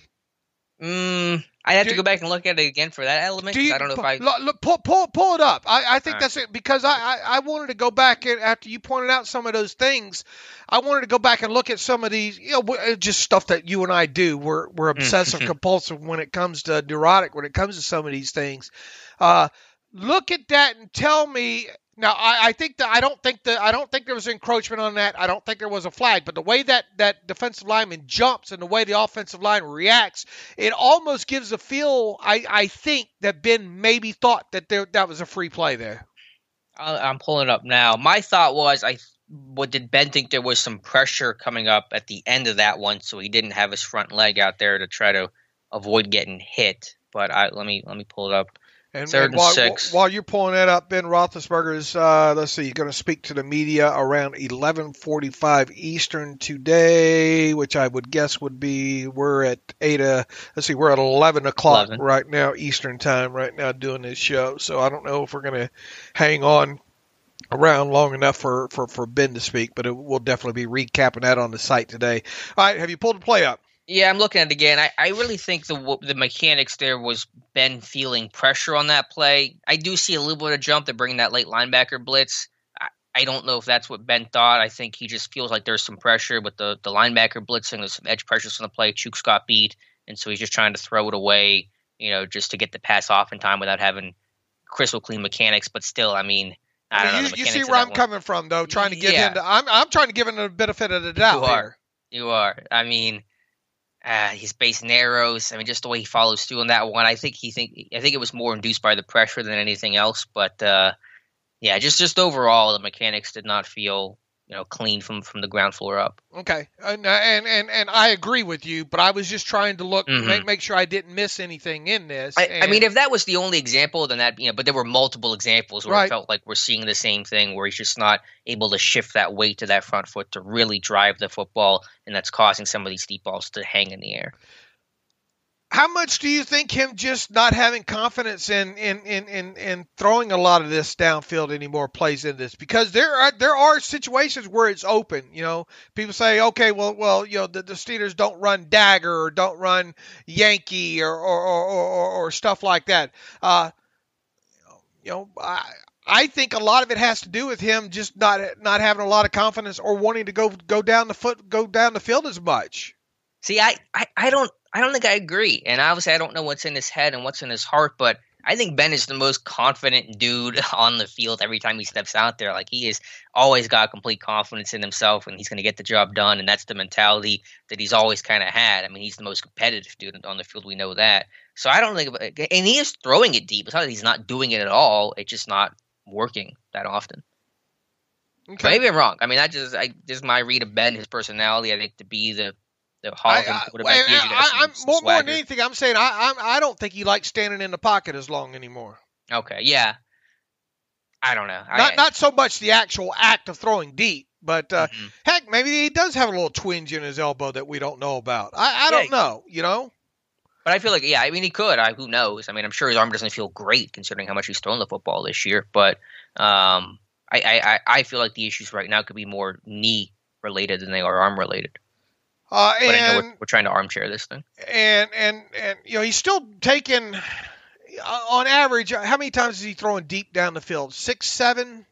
I have to go back and look at it again for that element. I don't know if I pull it up. I think that's it, because I wanted to go back and after you pointed out some of those things, I wanted to go back and look at some of these, just stuff that you and I do. We're obsessive compulsive when it comes to neurotic, when it comes to some of these things. Look at that and tell me. Now, I don't think there was encroachment on that. I don't think there was a flag. But the way that defensive lineman jumps and the way the offensive line reacts, it almost gives a feel, I think, that Ben maybe thought that that was a free play there. I'm pulling it up now. My thought was, did Ben think there was some pressure coming up at the end of that one, so he didn't have his front leg out there to try to avoid getting hit? But let me pull it up. And while you're pulling that up, Ben Roethlisberger is, going to speak to the media around 11:45 Eastern today, which I would guess would be, we're at 11 o'clock right now, Eastern time right now doing this show. So I don't know if we're going to hang on around long enough for Ben to speak, but we'll definitely be recapping that on the site today. All right, have you pulled the play up? Yeah, I'm looking at it again. I really think the mechanics there was Ben feeling pressure on that play. I do see a little bit of jump to bring that late linebacker blitz. I don't know if that's what Ben thought. I think he just feels like there's some pressure with the linebacker blitzing. There's some edge pressures on the play. Chooks got beat, and so he's just trying to throw it away, just to get the pass off in time without having crystal clean mechanics. But still, I mean, I don't know. You see where I'm coming from, though, trying to get him to – I'm trying to give him a benefit of the doubt. You are. I mean – his base narrows. I mean, just the way he follows through on that one. I think it was more induced by the pressure than anything else. But just overall, the mechanics did not feel clean from the ground floor up. Okay, and I agree with you, but I was just trying to look, make sure I didn't miss anything in this. I mean, if that was the only example, then that but there were multiple examples where it felt like we're seeing the same thing, where he's just not able to shift that weight to that front foot to really drive the football, and that's causing some of these deep balls to hang in the air. How much do you think him just not having confidence in throwing a lot of this downfield anymore plays in this? Because there are situations where it's open. People say, okay, well, the Steelers don't run dagger or don't run Yankee or stuff like that. I think a lot of it has to do with him just not having a lot of confidence or wanting to go down the field as much. See, I don't think I agree. And obviously I don't know what's in his head and what's in his heart, but I think Ben is the most confident dude on the field every time he steps out there. Like, he has always got complete confidence in himself, and he's going to get the job done. And that's the mentality that he's always kind of had. I mean, he's the most competitive dude on the field. We know that. So I don't think, and he is throwing it deep. It's not that he's not doing it at all. It's just not working that often. Okay. Maybe I'm wrong. I mean, just my read of Ben, his personality. I think to be the Hall of quarterback. I'm more than anything, I'm saying I don't think he likes standing in the pocket as long anymore. Okay, yeah. I don't know. Not so much the actual act of throwing deep, but heck, maybe he does have a little twinge in his elbow that we don't know about. I don't know, you know. But I feel like, yeah, I mean, he could. Who knows? I mean, I'm sure his arm doesn't feel great considering how much he's thrown the football this year. But I feel like the issues right now could be more knee related than they are arm related. But I know we're trying to armchair this thing. And you know, he's still taking, on average, how many times is he throwing deep down the field? 6, 7?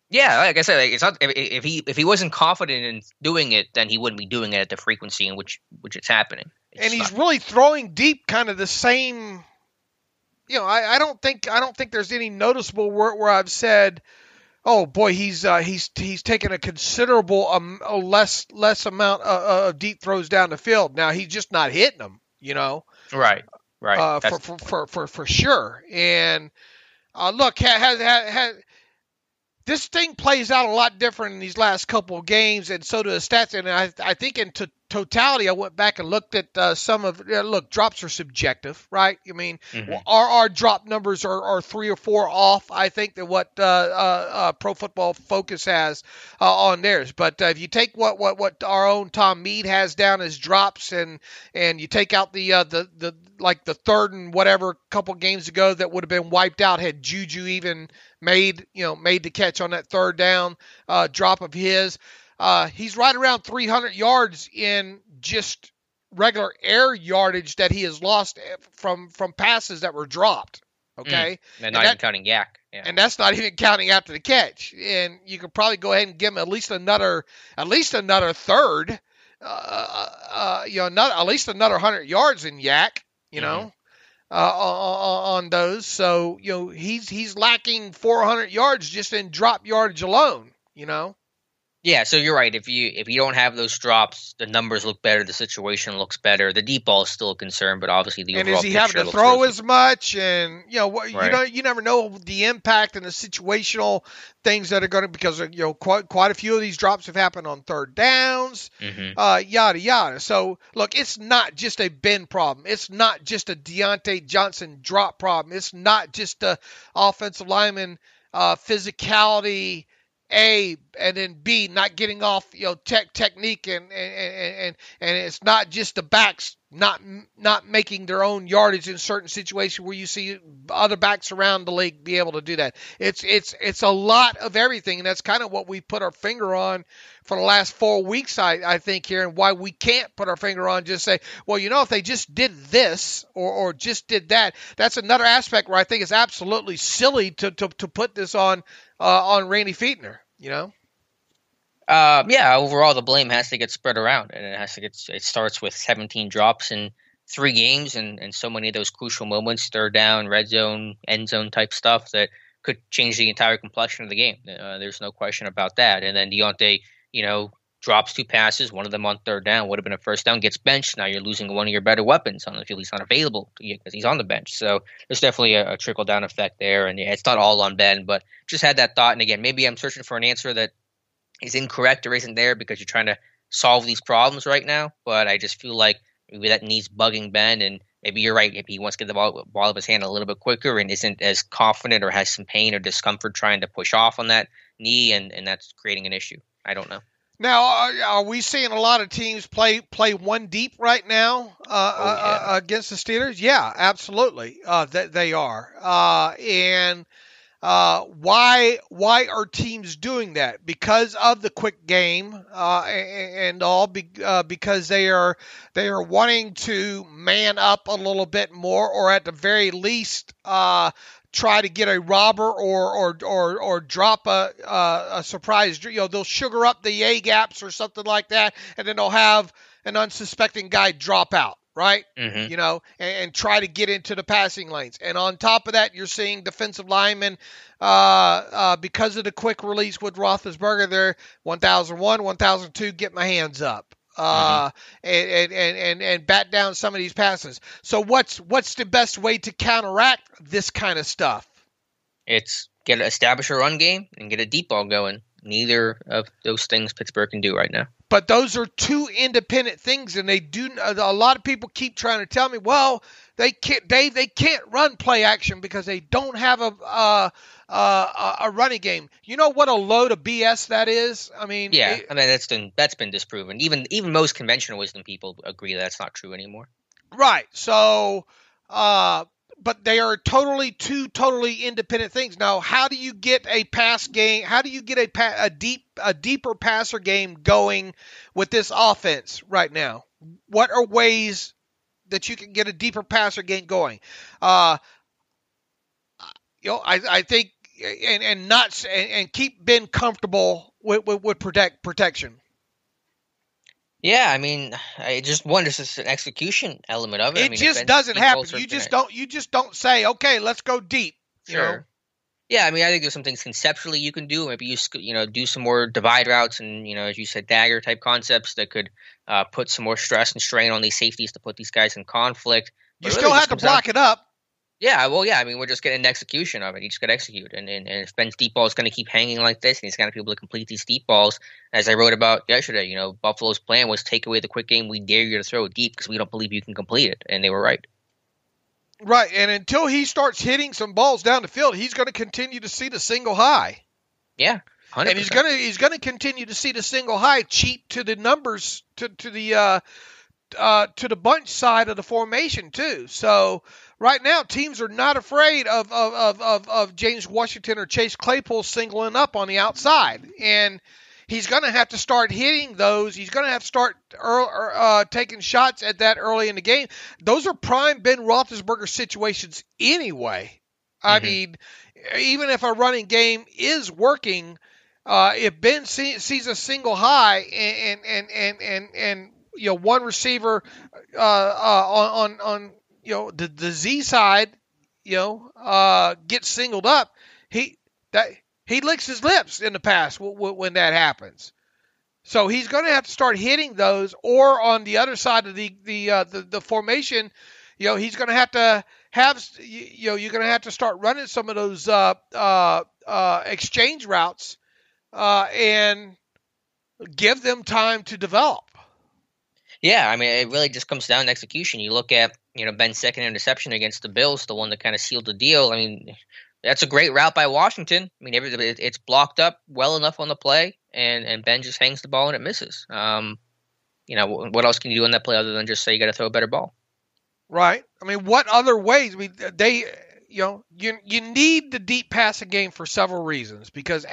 Yeah, like I said, it's not, if he wasn't confident in doing it, then he wouldn't be doing it at the frequency in which it's happening. He's really throwing deep, kind of the same. You know, I don't think there's any noticeable where I've said, oh boy, he's taken a considerable less amount of deep throws down the field. Now he's just not hitting them, you know. Right. For sure. And look, this thing plays out a lot different in these last couple of games, and so do the stats. And I think in totality, I went back and looked at some of. Look, drops are subjective, right? I mean, our drop numbers are 3 or 4 off, I think, than what Pro Football Focus has on theirs. But if you take what our own Tom Mead has down as drops, and you take out the like the third and whatever couple games ago that would have been wiped out had Juju even made the catch on that third down drop of his. He's right around 300 yards in just regular air yardage that he has lost from passes that were dropped. Okay, and not even counting yak. Yeah. And that's not even counting after the catch. And you could probably go ahead and give him at least another third. At least another 100 yards in yak. You know. On those, so he's lacking 400 yards just in drop yardage alone. You know. Yeah, so you're right. If you don't have those drops, the numbers look better. The situation looks better. The deep ball is still a concern, but obviously the overall picture looks and is he having to throw as much? And you never know the impact and the situational things that are going to, because quite a few of these drops have happened on third downs, yada yada. So look, it's not just a Ben problem. It's not just a Deontay Johnson drop problem. It's not just a offensive lineman physicality. A, and then B, not getting off technique, and it's not just the backs not making their own yardage in certain situations where you see other backs around the league be able to do that. It's a lot of everything, and that's kind of what we put our finger on for the last 4 weeks, I think, here, and why we can't put our finger on just say, well, if they just did this or just did that. That's another aspect where I think it's absolutely silly to put this on Randy Fichtner. Overall the blame has to get spread around, and it starts with 17 drops in 3 games, and so many of those crucial moments, third down, red zone, end zone type stuff that could change the entire complexion of the game. There's no question about that. And then Deontay, drops 2 passes, one of them on third down, would have been a first down, gets benched. Now you're losing one of your better weapons on the field. He's not available because he's on the bench. So there's definitely a trickle-down effect there. And it's not all on Ben, but just had that thought. And again, maybe I'm searching for an answer that is incorrect or isn't there because you're trying to solve these problems right now. But I just feel like maybe that needs bugging Ben. And maybe you're right. If he wants to get the ball out of his hand a little bit quicker and isn't as confident or has some pain or discomfort trying to push off on that knee, and that's creating an issue. I don't know. Now, are we seeing a lot of teams play one deep right now against the Steelers? Yeah, absolutely. They are. And why are teams doing that? Because of the quick game and all, because they are wanting to man up a little bit more, or at the very least try to get a robber or drop a surprise. They'll sugar up the A gaps or something like that, and then they'll have an unsuspecting guy drop out. right? Mm-hmm. And try to get into the passing lanes. And on top of that, you're seeing defensive linemen, because of the quick release with Roethlisberger, they're 1,001, 1,002, get my hands up. And bat down some of these passes. So what's the best way to counteract this kind of stuff? It's establish a run game and get a deep ball going. Neither of those things Pittsburgh can do right now. But those are two independent things, and they do. A lot of people keep trying to tell me, well, they can't. They can't run play action because they don't have a running game. You know what a load of BS that is? I mean, that's been disproven. Even most conventional wisdom people agree that's not true anymore. Right. So, but they are two totally independent things. Now, how do you get a pass game? How do you get a deeper passer game going with this offense right now? What are ways that you can get a deeper passer game going? I think and keep Ben comfortable with protection. Yeah, I mean, I just wonder if it's an execution element of it. It just doesn't happen. You just don't say, okay, let's go deep. Sure. Yeah, I mean, I think there's some things conceptually you can do. Maybe you do some more divide routes and as you said, dagger type concepts that could put some more stress and strain on these safeties to put these guys in conflict. You still have to block it up. Yeah, well, yeah. I mean, we're just getting an execution of it. You just got to execute. And if Ben's deep ball is going to keep hanging like this, and he's going to be able to complete these deep balls, as I wrote about yesterday, Buffalo's plan was take away the quick game. We dare you to throw it deep because we don't believe you can complete it. And they were right. Right. And until he starts hitting some balls down the field, he's going to continue to see the single high. Yeah. 100%. And he's going to continue to see the single high cheat to the numbers, to the bunch side of the formation too. So right now, teams are not afraid of James Washington or Chase Claypool singling up on the outside, and he's going to have to start hitting those. He's going to have to start taking shots at that early in the game. Those are prime Ben Roethlisberger situations anyway. I mean, even if a running game is working, if Ben sees a single high and one receiver on the Z side, gets singled up, he licks his lips in the past when that happens. So he's going to have to start hitting those, or on the other side of the formation, he's going to you're going to have to start running some of those exchange routes and give them time to develop. Yeah, I mean, it really just comes down to execution. You look at, Ben's second interception against the Bills, the one that kind of sealed the deal. I mean, that's a great route by Washington. I mean, it's blocked up well enough on the play, and Ben just hangs the ball and it misses. What else can you do on that play other than just say you got to throw a better ball? Right. I mean, what other ways? I mean, you need the deep passing game for several reasons. Because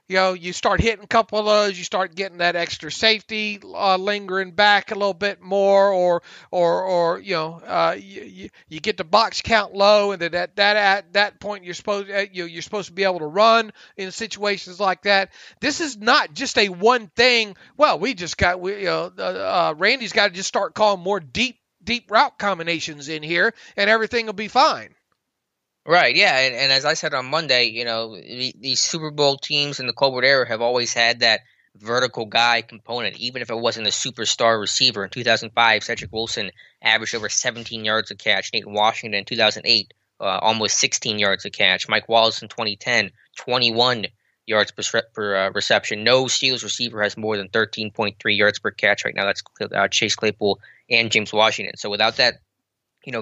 you start hitting a couple of those, you start getting that extra safety lingering back a little bit more, or you get the box count low, and at that point you're supposed to be able to run in situations like that. This is not just a one thing. Well, Randy's got to just start calling more deep route combinations in here, and everything will be fine. Right, yeah, and as I said on Monday, these Super Bowl teams in the Colbert era have always had that vertical guy component, even if it wasn't a superstar receiver. In 2005, Cedric Wilson averaged over 17 yards a catch. Nathan Washington in 2008, almost 16 yards a catch. Mike Wallace in 2010, 21 yards per reception. No Steelers receiver has more than 13.3 yards per catch right now. That's Chase Claypool and James Washington. So without that,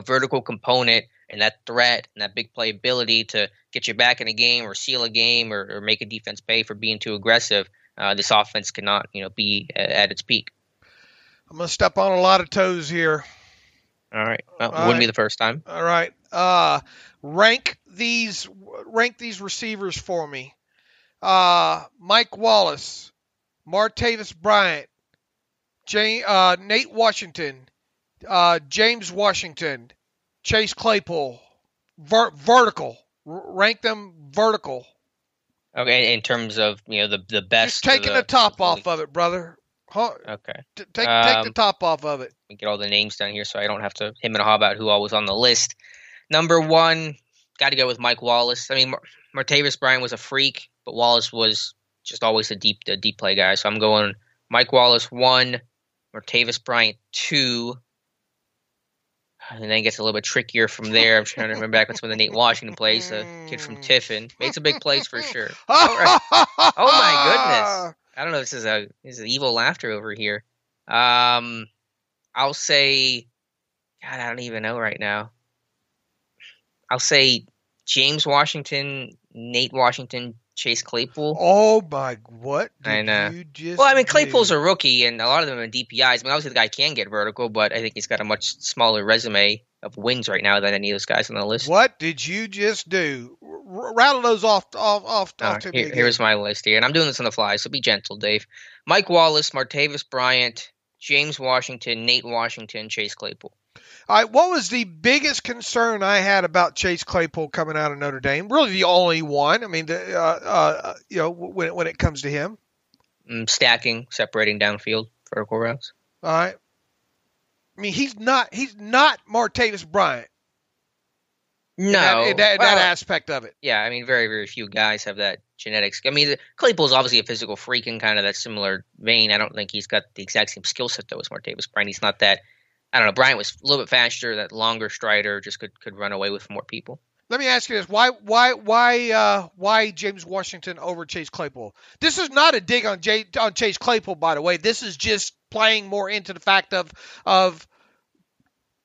vertical component and that threat and that big play ability to get you back in a game or seal a game or make a defense pay for being too aggressive, this offense cannot, be at its peak. I'm going to step on a lot of toes here. All right. Well, it wouldn't be the first time. All right. Rank these receivers for me. Mike Wallace, Martavis Bryant, Nate Washington, James Washington, Chase Claypool, vertical. Rank them vertical. Okay, in terms of the best. Just taking the top off of it, brother. Okay. Take the top off of it. Let me get all the names down here so I don't have to him and haw about who all was on the list. Number 1, got to go with Mike Wallace. I mean, Martavis Bryant was a freak, but Wallace was just always a deep play guy. So I'm going Mike Wallace 1, Martavis Bryant 2, and then it gets a little bit trickier from there. I'm trying to remember back when some of the Nate Washington plays, a kid from Tiffin. Made some big plays for sure. Right. Oh my goodness. I don't know if this is an evil laughter over here. I'll say, God, I don't even know right now. I'll say James Washington, Nate Washington, Chase Claypool. Oh my! What did you just? Well, I mean, Claypool's a rookie, and a lot of them are DPIs. I mean, obviously the guy can get vertical, but I think he's got a much smaller resume of wins right now than any of those guys on the list. What did you just do? Rattle those off to me again. Here's my list here, and I'm doing this on the fly, so be gentle, Dave. Mike Wallace, Martavis Bryant, James Washington, Nate Washington, Chase Claypool. All right, what was the biggest concern I had about Chase Claypool coming out of Notre Dame? Really, the only one. I mean, when it comes to him, stacking, separating downfield, vertical routes. All right. I mean, he's not Martavis Bryant. No, in that aspect of it. Yeah, I mean, very, very few guys have that genetics. I mean, Claypool's obviously a physical freak in kind of that similar vein. I don't think he's got the exact same skill set though as Martavis Bryant. He's not that. I don't know. Bryant was a little bit faster, that longer strider, just could run away with more people. Let me ask you this: Why James Washington over Chase Claypool? This is not a dig on Chase Claypool, by the way. This is just playing more into the fact of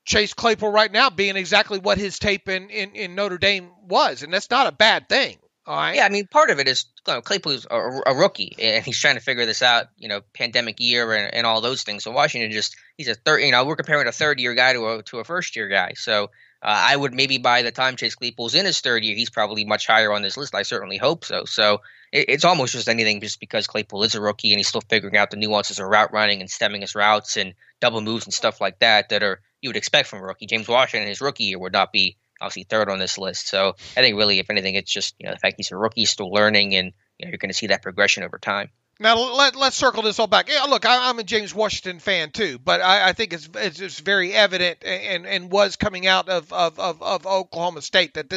Chase Claypool right now being exactly what his tape in Notre Dame was, and that's not a bad thing. All right. Yeah, I mean, part of it is Claypool's a rookie, and he's trying to figure this out. Pandemic year and all those things. So Washington he's a third. We're comparing a third-year guy to a first-year guy. So I would maybe by the time Chase Claypool's in his third year, he's probably much higher on this list. I certainly hope so. So it's almost just anything, just because Claypool is a rookie and he's still figuring out the nuances of route running and stemming his routes and double moves and stuff like that are you would expect from a rookie. James Washington, his rookie year, would not be obviously third on this list. So I think really, if anything, it's just the fact he's a rookie, still learning, and you're going to see that progression over time. Now let's circle this all back. Yeah, look, I'm a James Washington fan too, but I think it's very evident and was coming out of Oklahoma State that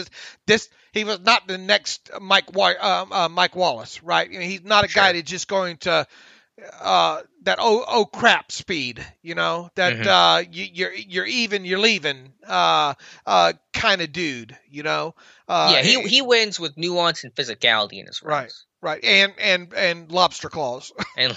this he was not the next Mike Wallace, right? He's not a guy that's just going to that crap speed, that you're even, you're leaving kind of dude, he wins with nuance and physicality in his runs. Right, and lobster claws and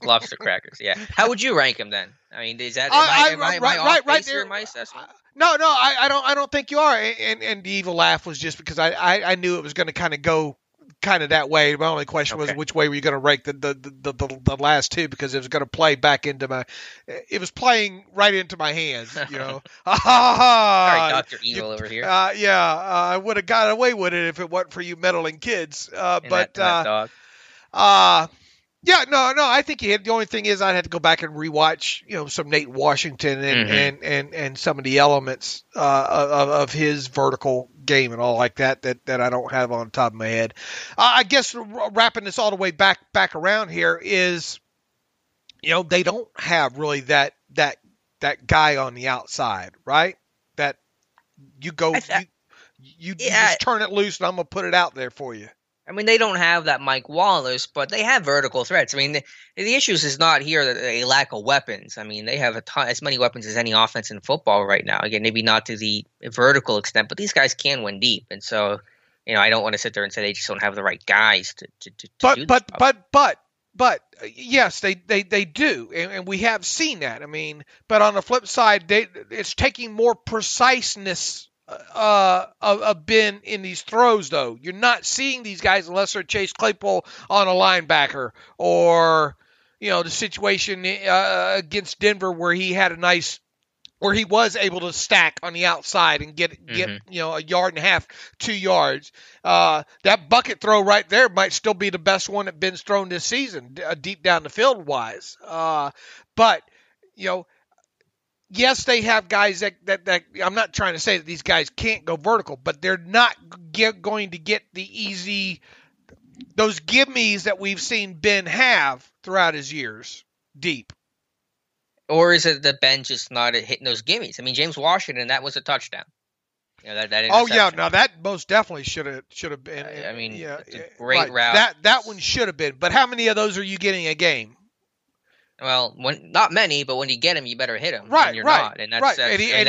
lobster crackers. Yeah, how would you rank him then? I mean, is that am I off base here in my assessment? No, I don't think you are. And the evil laugh was just because I knew it was going to kind of go that way. My only question was which way were you going to rank the last two, because it was going to play back into it was playing right into my hands, Sorry, Dr. Evil over here. I would have got away with it if it wasn't for you meddling kids. But dog. Yeah, no, I think he hit. The only thing is I'd have to go back and rewatch, some Nate Washington and some of the elements of his vertical game and all like that I don't have on top of my head. I guess wrapping this all the way back around here is, they don't have really that guy on the outside, right? That you go, you just turn it loose and I'm gonna put it out there for you. I mean, they don't have that Mike Wallace, but they have vertical threats. I mean, the issue is not here a lack of weapons. I mean, they have as many weapons as any offense in football right now. Again, maybe not to the vertical extent, but these guys can win deep. And so, I don't want to sit there and say they just don't have the right guys to do this. But yes, they do, and we have seen that. I mean, but on the flip side, it's taking more preciseness of Ben in these throws, though. You're not seeing these guys unless they're Chase Claypool on a linebacker, or the situation against Denver where he was able to stack on the outside and get a yard and a half, 2 yards. That bucket throw right there might still be the best one that Ben's thrown this season, deep down the field wise. But yes, they have guys that I'm not trying to say that these guys can't go vertical, but they're not going to get those gimmies that we've seen Ben have throughout his years. deep. Or is it that Ben just not hitting those gimmies? I mean, James Washington, that was a touchdown. That Oh yeah, no, that most definitely should have been. I mean, yeah, it's a great route. That one should have been. But how many of those are you getting a game? Well, not many, but when you get him, you better hit him. Right, and you're right, not, and that's right.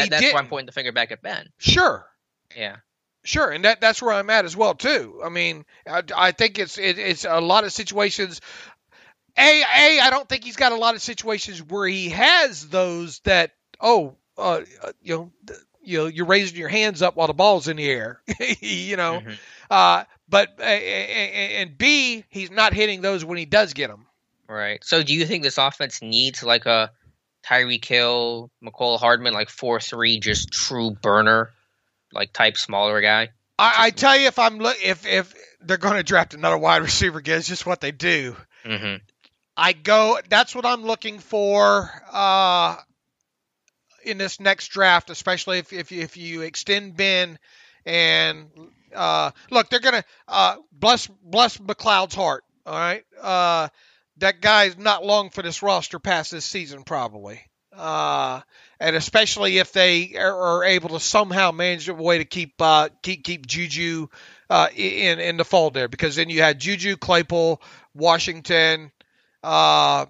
that's why I'm pointing the finger back at Ben. Sure. Yeah. Sure, and that's where I'm at as well too. I mean, I think it's a lot of situations. I don't think he's got a lot of situations where he has those that you're raising your hands up while the ball's in the air, But and B, he's not hitting those when he does get them. Right. So, do you think this offense needs like a Tyreek Hill, McCall Hardman, like 4-3, just true burner, like type smaller guy? I tell you, if they're going to draft another wide receiver, it's just what they do. Mm-hmm. That's what I'm looking for in this next draft, especially if you extend Ben and look, they're gonna bless McLeod's heart. All right, that guy's not long for this roster past this season probably, and especially if they are able to somehow manage a way to keep Juju in the fold there, because then you had Juju, Claypool, Washington. Deontay.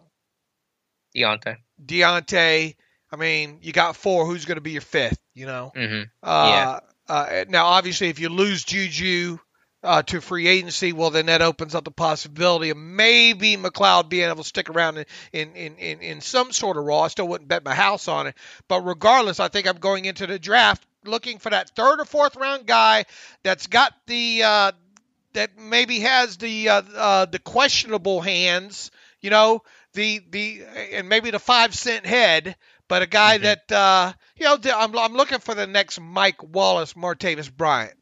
I mean, you got 4. Who's going to be your 5th? Mm-hmm. Now, obviously, if you lose Juju to free agency, well, then that opens up the possibility of maybe McLeod being able to stick around in some sort of role. I still wouldn't bet my house on it, but regardless, I think I'm going into the draft looking for that 3rd or 4th round guy that's got the that maybe has the questionable hands. And maybe the 5-cent head, but a guy that I'm looking for the next Mike Wallace, Martavis Bryant.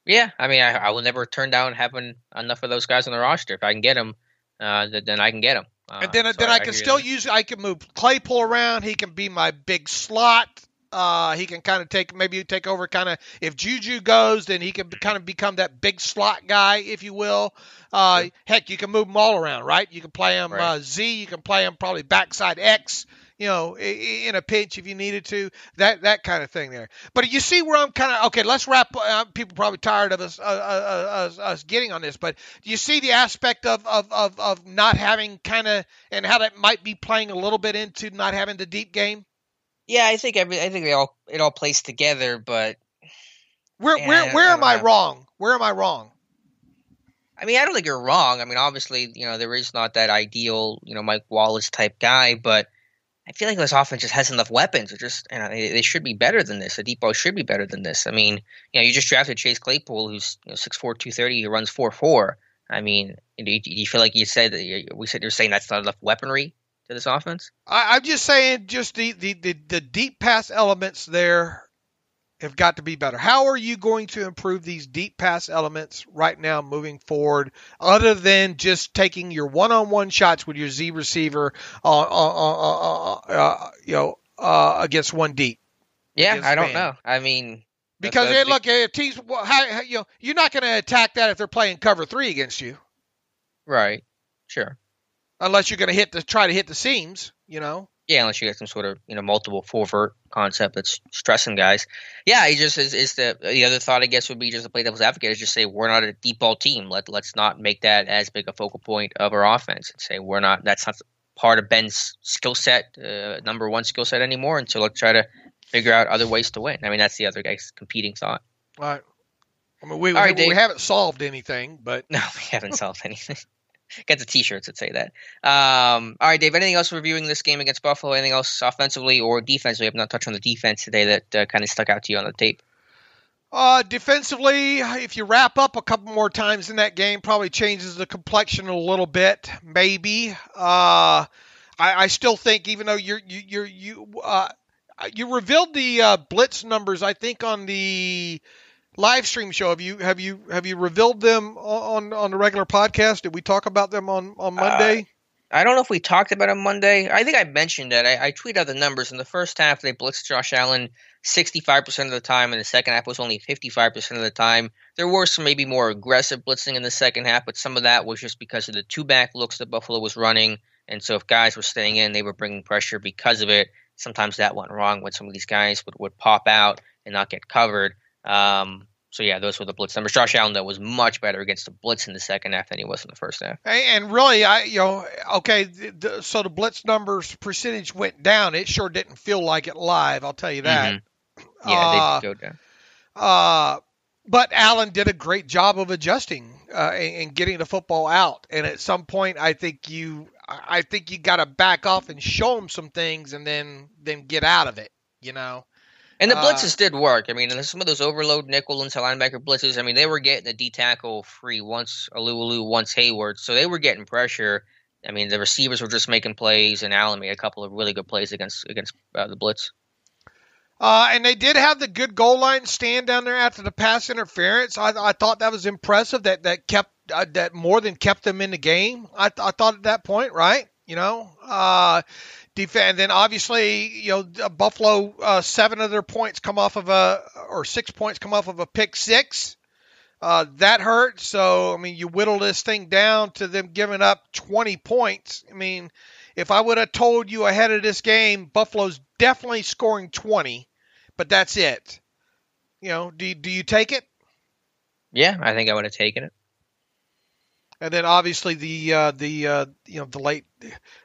Yeah, I mean, I will never turn down having enough of those guys on the roster. If I can get them, then I can get them. And then I can still use. I can move Claypool around. He can be my big slot. He can kind of take over. Kind of if Juju goes, then he can kind of become that big slot guy, if you will. Heck, you can move them all around, right? You can play him Z. You can play him probably backside X. In a pinch if you needed to. That kind of thing there. But you see where I'm kind of okay. Let's wrap. People are probably tired of us getting on this, but do you see the aspect of not having and how that might be playing a little bit into not having the deep game? Yeah, I think it all plays together, but where am I wrong? Where am I wrong? I mean, I don't think you're wrong. I mean, obviously, there is not that ideal, Mike Wallace type guy, but I feel like this offense just has enough weapons. It just, they should be better than this. The depot should be better than this. I mean, you just drafted Chase Claypool, who's 6'4", 230. He runs 4.4. I mean, do you feel like you're saying that's not enough weaponry to this offense? I'm just saying, just the deep pass elements there have got to be better. How are you going to improve these deep pass elements right now moving forward, other than just taking your one-on-one shots with your Z receiver against one deep? Yeah, I don't know. I mean, because teams, you're not going to attack that if they're playing cover 3 against you, right? Sure. Unless you're going to try to hit the seams, Yeah, unless you get some sort of multiple full-vert concept that's stressing guys. Yeah, he just is the other thought, I guess, would be just to play devil's advocate, is just say we're not a deep ball team. Let's not make that as big a focal point of our offense, and say that's not part of Ben's skill set, number 1 skill set anymore. And so let's try to figure out other ways to win. I mean, that's the other guy's competing thought. All right. I mean, we haven't solved anything, but no, we haven't solved anything. Get the T-shirts that say that. All right, Dave, anything else reviewing this game against Buffalo? Anything else offensively or defensively? I've not touched on the defense today that kind of stuck out to you on the tape. Defensively, if you wrap up a couple more times in that game, probably changes the complexion a little bit, maybe. I still think, even though you revealed the blitz numbers, I think on the live stream show. Have you revealed them on the regular podcast? Did we talk about them on Monday? I don't know if we talked about it Monday. I think I mentioned it. I tweeted out the numbers. In the first half, they blitzed Josh Allen 65% of the time, and the second half was only 55% of the time. There were some maybe more aggressive blitzing in the second half, but some of that was just because of the 2-back looks that Buffalo was running And so if guys were staying in, they were bringing pressure because of it. Sometimes that went wrong when some of these guys would pop out and not get covered. So, yeah, those were the blitz numbers. Josh Allen, though, was much better against the blitz in the second half than he was in the first half. And really, so the blitz numbers percentage went down. It sure didn't feel like it live, I'll tell you that. Mm-hmm. Yeah, they did go down. But Allen did a great job of adjusting and getting the football out. And at some point, I think you got to back off and show them some things and then get out of it, And the blitzes did work. I mean, some of those overload nickel inside linebacker blitzes, I mean, they were getting the D-tackle free once Alu, once Hayward. So they were getting pressure. I mean, the receivers were just making plays, and Allen made a couple of really good plays against the blitz. And they did have the good goal line stand down there after the pass interference. I thought that was impressive. That more than kept them in the game. I thought at that point, right? Defend. Then obviously, Buffalo 7 of their points come off of 6 points come off of a pick six. That hurt. So I mean, you whittle this thing down to them giving up 20 points. I mean, if I would have told you ahead of this game, Buffalo's definitely scoring 20, but that's it. Do you take it? Yeah, I think I would have taken it. And then obviously the late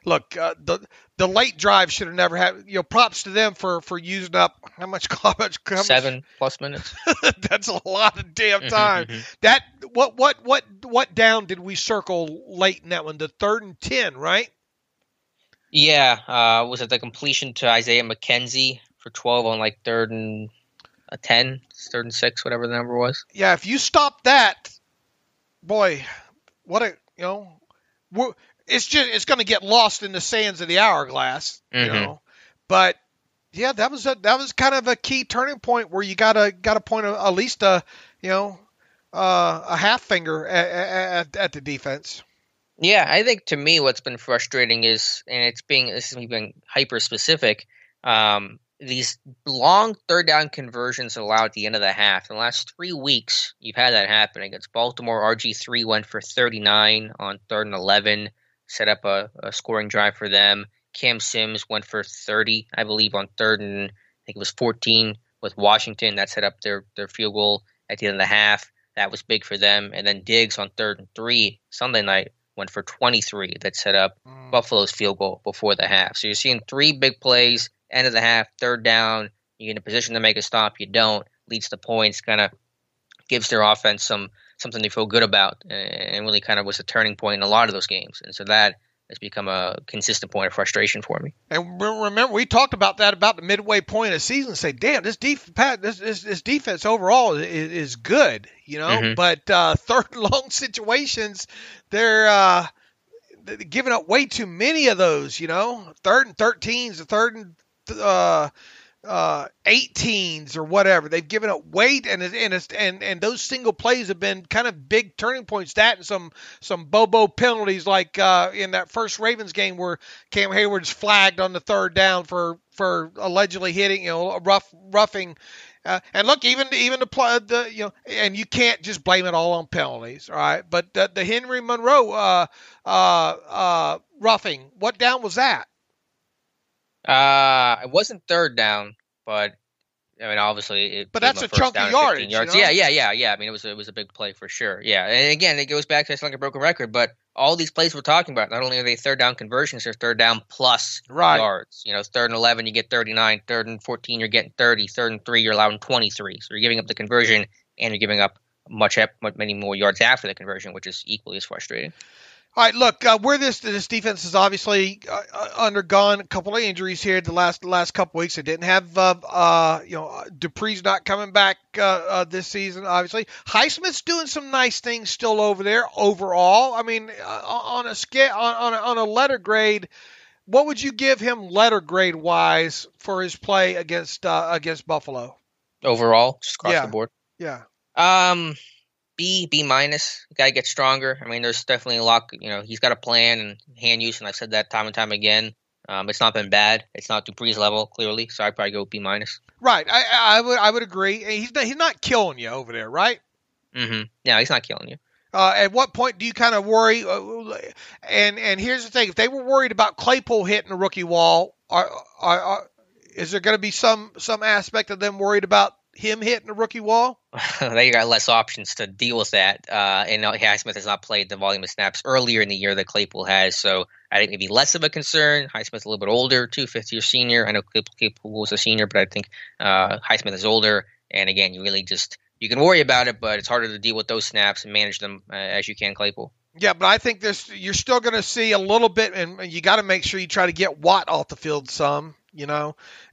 look, the late drive should have never had. Props to them for using up how much 7+ minutes. That's a lot of damn time. That what down did we circle late in that one? The 3rd and 10, right? Yeah, was it the completion to Isaiah McKenzie for 12 on 3rd and 10, 3rd and 6, whatever the number was? Yeah, if you stop that, boy, what it's going to get lost in the sands of the hourglass, But yeah, that was kind of a key turning point where you got to point at least a half finger at the defense. Yeah, I think to me what's been frustrating is, and this is me being hyper specific, these long 3rd down conversions allowed at the end of the half. In the last 3 weeks, you've had that happen against Baltimore. RG3 went for 39 on 3rd and 11, set up a scoring drive for them. Cam Sims went for 30, I believe, on 3rd and I think it was 14 with Washington. That set up their field goal at the end of the half. That was big for them. And then Diggs on 3rd and 3 Sunday night went for 23. That set up Buffalo's field goal before the half. So you're seeing 3 big plays, end of the half, 3rd down. You're in a position to make a stop. You don't. Leads to points, kind of gives their offense something to feel good about, and really kind of was a turning point in a lot of those games. And so that has become a consistent point of frustration for me. And remember, we talked about that about the midway point of the season. Say, damn, this defense overall is good, But 3rd and long situations, they're giving up way too many of those. 3rd and 13s, the 3rd and 18s or whatever. They've given up weight, and those single plays have been kind of big turning points. That and some bobo penalties, like in that first Ravens game where Cam Hayward's flagged on the 3rd down for allegedly hitting, roughing. And look, even and you can't just blame it all on penalties, all right? But the Henry Monroe roughing, what down was that? It wasn't 3rd down, but I mean, obviously, but that's a chunk of yardage. Yards. Yeah. I mean, it was a big play for sure. Yeah, and again, it goes back to it's like a broken record. But all these plays we're talking about, not only are they 3rd down conversions, they're 3rd down plus yards. 3rd and 11, you get 39. 3rd and 14, you're getting 30. 3rd and 3, you're allowing 23. So you're giving up the conversion, and you're giving up many more yards after the conversion, which is equally as frustrating. All right, look, where this defense has obviously undergone a couple of injuries here the last couple of weeks. They didn't have Dupree's not coming back this season. Obviously, Highsmith's doing some nice things still over there. Overall, I mean, on a scale on a letter grade, what would you give him letter grade wise for his play against Buffalo? Overall, just across the board. Yeah. B minus. The guy gets stronger. I mean, there's definitely a lot. He's got a plan and hand use, and I've said that time and time again. It's not been bad. It's not Dupree's level, clearly. So I'd probably go B minus. Right. I would agree. He's not killing you over there, right? Mm-hmm. Yeah, he's not killing you. At what point do you kind of worry? And here's the thing: if they were worried about Claypool hitting the rookie wall, is there going to be some aspect of them worried about him hitting the rookie wall? They got less options to deal with that. And Highsmith has not played the volume of snaps earlier in the year that Claypool has, so I think maybe less of a concern. Highsmith's a little bit older, too, fifth-year senior. I know Claypool was a senior, but I think Highsmith is older. And again, you can worry about it, but it's harder to deal with those snaps and manage them as you can Claypool. Yeah, but I think you're still going to see a little bit, and you got to make sure you try to get Watt off the field some.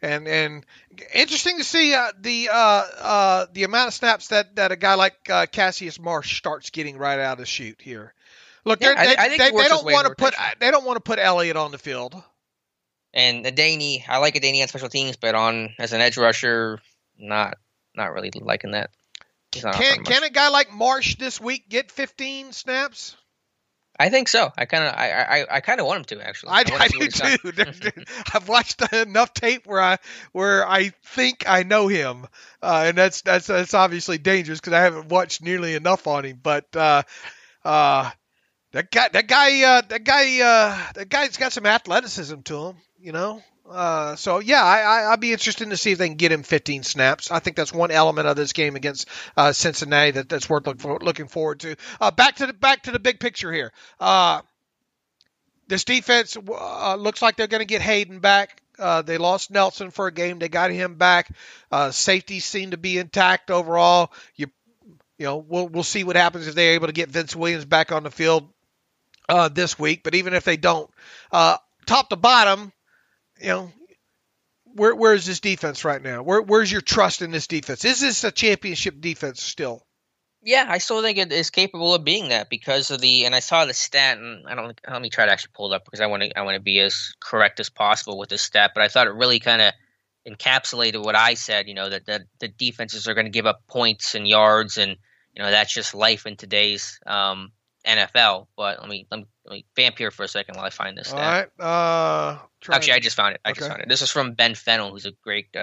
And interesting to see the amount of snaps that a guy like Cassius Marsh starts getting right out of the chute here. Look, they don't want to put Elliott on the field. And Adaney, I like Adaney on special teams, but as an edge rusher, not really liking that. Can a guy like Marsh this week get 15 snaps? I think so. I kind of want him to, actually. I do too. I've watched enough tape where I think I know him, and that's obviously dangerous because I haven't watched nearly enough on him. But that guy's got some athleticism to him, So yeah, I'd be interested to see if they can get him 15 snaps. I think that's one element of this game against Cincinnati that's worth looking forward to. Back to the big picture here. This defense looks like they're going to get Hayden back. They lost Nelson for a game. They got him back. Safeties seem to be intact overall. We'll see what happens if they're able to get Vince Williams back on the field this week. But even if they don't, top to bottom. Where is this defense right now? Where's your trust in this defense? Is this a championship defense still? Yeah, I still think it is capable of being that because of and I saw the stat, and let me try to actually pull it up because I want to be as correct as possible with this stat, but I thought it really kind of encapsulated what I said, that the defenses are going to give up points and yards, and that's just life in today's NFL. But let me vamp here for a second while I find this stat. All right. Actually, I just found it. Found it. This is from Ben Fennell, who's a great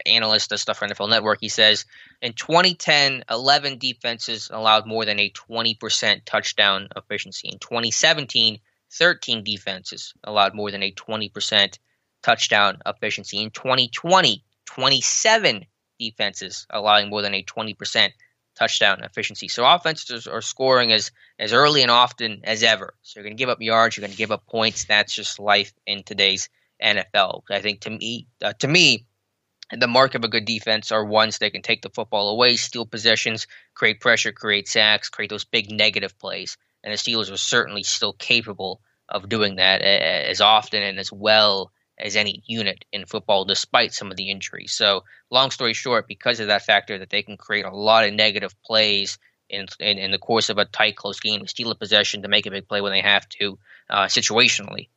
analyst, does stuff for NFL Network. He says, in 2010, 11 defenses allowed more than a 20% touchdown efficiency. In 2017, 13 defenses allowed more than a 20% touchdown efficiency. In 2020, 27 defenses allowing more than a 20% touchdown efficiency. So offenses are scoring as early and often as ever. So you're going to give up yards, you're going to give up points. That's just life in today's NFL. I think to me, the mark of a good defense are ones that can take the football away, steal possessions, create pressure, create sacks, create those big negative plays. And the Steelers are certainly still capable of doing that as often and as well as any unit in football, despite some of the injuries. So long story short, because of that factor that they can create a lot of negative plays in the course of a tight, close game, steal a possession to make a big play when they have to, situationally,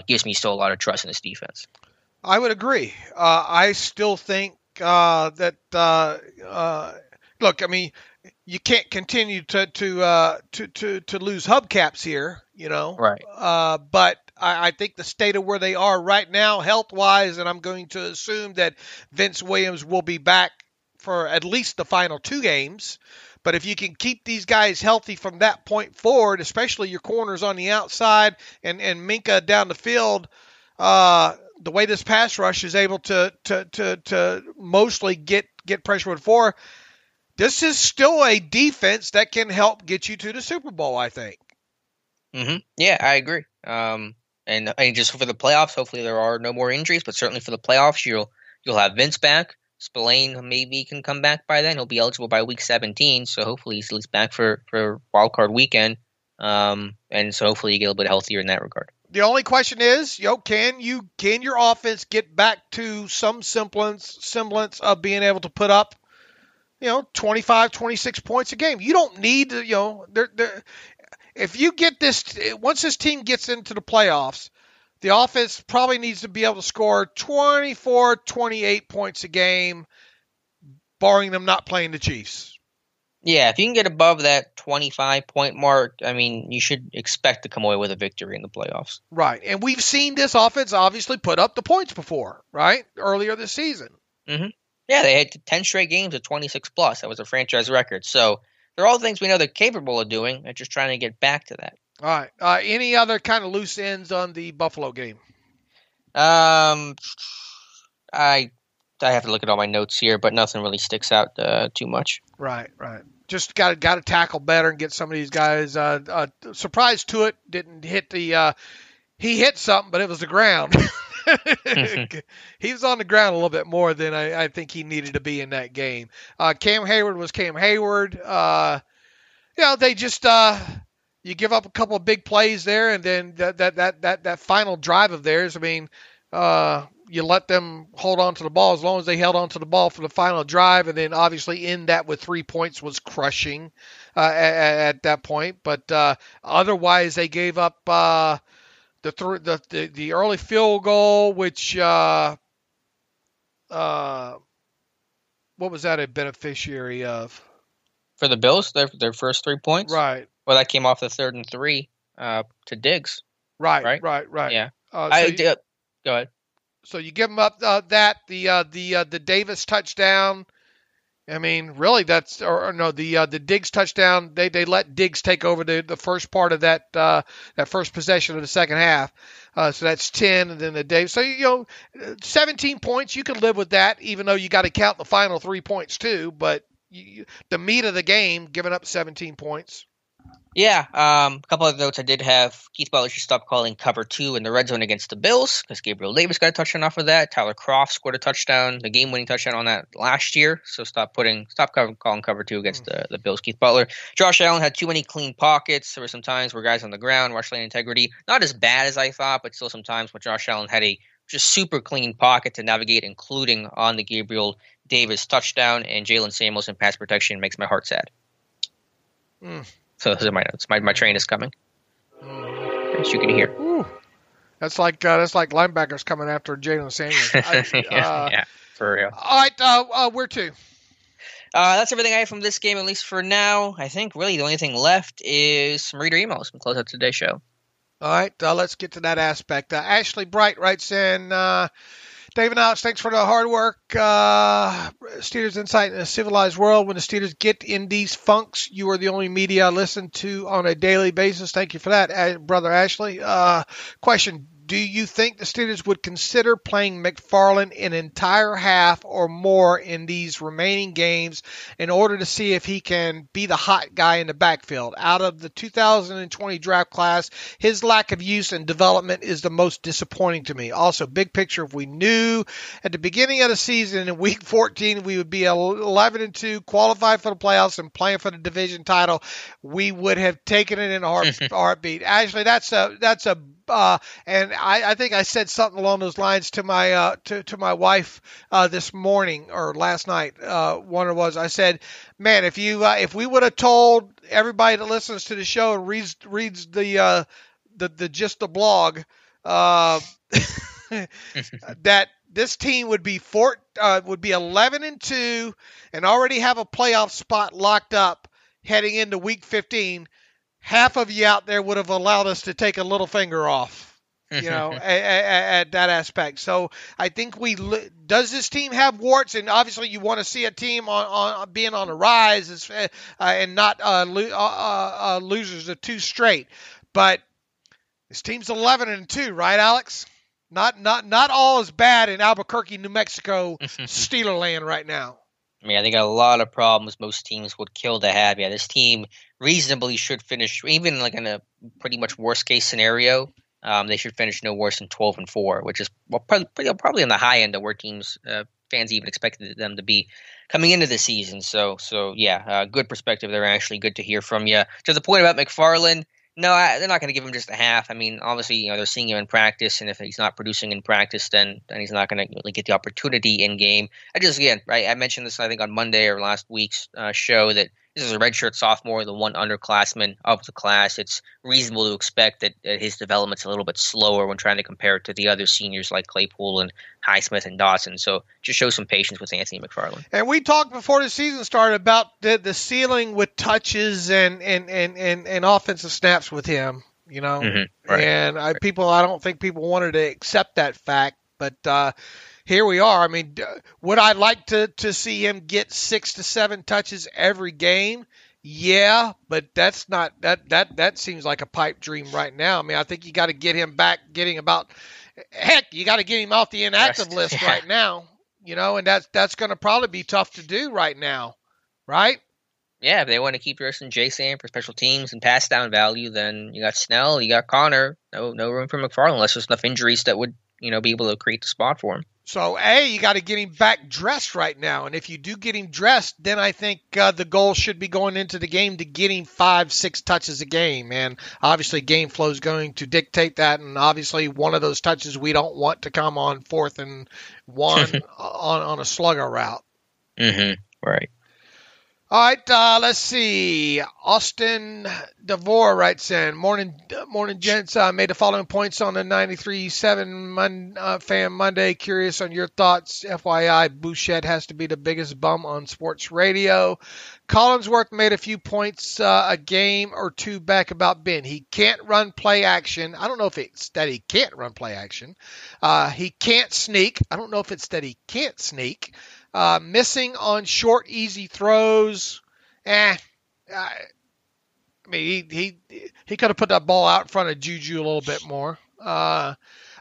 gives me still a lot of trust in this defense. I would agree. I still think that look, I mean, you can't continue to lose hubcaps here, Right. But I think the state of where they are right now, health-wise, and I'm going to assume that Vince Williams will be back for at least the final 2 games. But if you can keep these guys healthy from that point forward, especially your corners on the outside and Minka down the field, the way this pass rush is able to mostly get pressure with 4, this is still a defense that can help get you to the Super Bowl, I think. Mm-hmm. Yeah, I agree. And just for the playoffs, hopefully there are no more injuries, but certainly for the playoffs, you'll have Vince back. Spillane maybe can come back by then. He'll be eligible by week 17, so hopefully he's at least back for wild card weekend. And so hopefully you get a little bit healthier in that regard. The only question is, can your offense get back to some semblance of being able to put up, 25, 26 points a game? You don't need to, if you get this, once this team gets into the playoffs, the offense probably needs to be able to score 24, 28 points a game, barring them not playing the Chiefs. Yeah, if you can get above that 25-point mark, I mean, you should expect to come away with a victory in the playoffs. Right, and we've seen this offense obviously put up the points before, right, earlier this season. Mm-hmm. Yeah, they had 10 straight games of 26+. That was a franchise record. So they're all things we know they're capable of doing. They're just trying to get back to that. All right. Any other kind of loose ends on the Buffalo game? I have to look at all my notes here, but nothing really sticks out too much. Right. Just got to tackle better and get some of these guys. Surprised to it didn't hit the. He hit something, but it was the ground. He was on the ground a little bit more than I think he needed to be in that game. Cam Hayward was Cam Hayward. They just you give up a couple of big plays there, and then that final drive of theirs. I mean, you let them hold on to the ball as long as they held on to the ball for the final drive, and then obviously in that with 3 points was crushing at that point. But otherwise, they gave up the early field goal, which what was that a beneficiary of? For the Bills, their first 3 points? Right. Well, that came off the 3rd and 3 to Diggs. Right. Yeah. Go ahead. So you give them up the Davis touchdown. I mean, really, the Diggs touchdown. They let Diggs take over the first part of that first possession of the second half. So that's 10, and then the Davis. So 17 points. You can live with that, even though you got to count the final 3 points too. But the meat of the game, giving up 17 points. Yeah, a couple of notes I did have. Keith Butler should stop calling cover 2 in the red zone against the Bills because Gabriel Davis got a touchdown off of that. Tyler Kroft scored a touchdown, the game-winning touchdown on that last year. So stop calling cover 2 against the Bills. Keith Butler. Josh Allen had too many clean pockets. There were some times where guys on the ground, rush lane integrity, not as bad as I thought, but still some times when Josh Allen had a just super clean pocket to navigate, including on the Gabriel Davis touchdown. And Jalen Samuels in pass protection makes my heart sad. So those are my notes. My train is coming. As you can hear. Ooh. That's like linebackers coming after Jalen Samuels. Yeah, for real. All right, where to? That's everything I have from this game, at least for now. I think really the only thing left is some reader emails. We'll close out today's show. All right, let's get to that aspect. Ashley Bright writes in, Dave and Alex, thanks for the hard work. Steelers Insight in a Civilized World. When the Steelers get in these funks, you are the only media I listen to on a daily basis. Thank you for that, Brother Ashley. Question. Do you think the Steelers would consider playing McFarland an entire half or more in these remaining games in order to see if he can be the hot guy in the backfield? Out of the 2020 draft class, his lack of use and development is the most disappointing to me. Also, big picture, if we knew at the beginning of the season in week 14 we would be 11-2, qualified for the playoffs and playing for the division title, we would have taken it in a heartbeat. Ashley, that's a and I think I said something along those lines to my to my wife this morning or last night. One it was I said, man, if we would have told everybody that listens to the show and reads the just the blog that this team would be 11-2 and already have a playoff spot locked up heading into week 15. Half of you out there would have allowed us to take a little finger off, at that aspect. So I think does this team have warts? And obviously you want to see a team on being on the rise and not losers of 2 straight. But this team's 11-2, right, Alex? Not all is bad in Albuquerque, New Mexico, Steeler land right now. I mean, I think a lot of problems most teams would kill to have. Yeah, this team reasonably should finish, even like in a pretty much worst case scenario, they should finish no worse than 12-4, which is probably on the high end of where teams fans even expected them to be coming into the season. So yeah, good perspective there. Actually, good to hear from you. To the point about McFarland. No, they're not going to give him just a half. I mean, obviously, they're seeing him in practice, and if he's not producing in practice, then he's not going to really get the opportunity in game. I mentioned this, I think, on Monday or last week's show that this is a redshirt sophomore, the one underclassman of the class. It's reasonable to expect that his development's a little bit slower when trying to compare it to the other seniors like Claypool and Highsmith and Dawson. So just show some patience with Anthony McFarland. And we talked before the season started about the ceiling with touches and offensive snaps with him, Right. And I don't think people wanted to accept that fact, but here we are. I mean, would I like to see him get 6 to 7 touches every game? Yeah, but that's not that seems like a pipe dream right now. I mean, I think you got to get him back, you got to get him off the inactive list Yeah. right now. And that's going to probably be tough to do right now, right? Yeah, if they want to keep Justin Jason for special teams and pass down value, then you got Snell, you got Connor. No room for McFarland unless there's enough injuries that would be able to create the spot for him. So, you got to get him back dressed right now. And if you do get him dressed, then I think the goal should be going into the game to get him 5-6 touches a game. And obviously, game flow is going to dictate that. And obviously, one of those touches we don't want to come on 4th and 1 on a slugger route. Mm-hmm. Right. All right, let's see. Austin DeVore writes in, morning gents. Made the following points on the 93.7 Fan Monday. Curious on your thoughts. FYI, Bouchette has to be the biggest bum on sports radio. Collinsworth made a few points a game or two back about Ben. He can't run play action. I don't know if it's that he can't run play action. He can't sneak. I don't know if it's that he can't sneak. Missing on short, easy throws. I mean, he could have put that ball out in front of Juju a little bit more.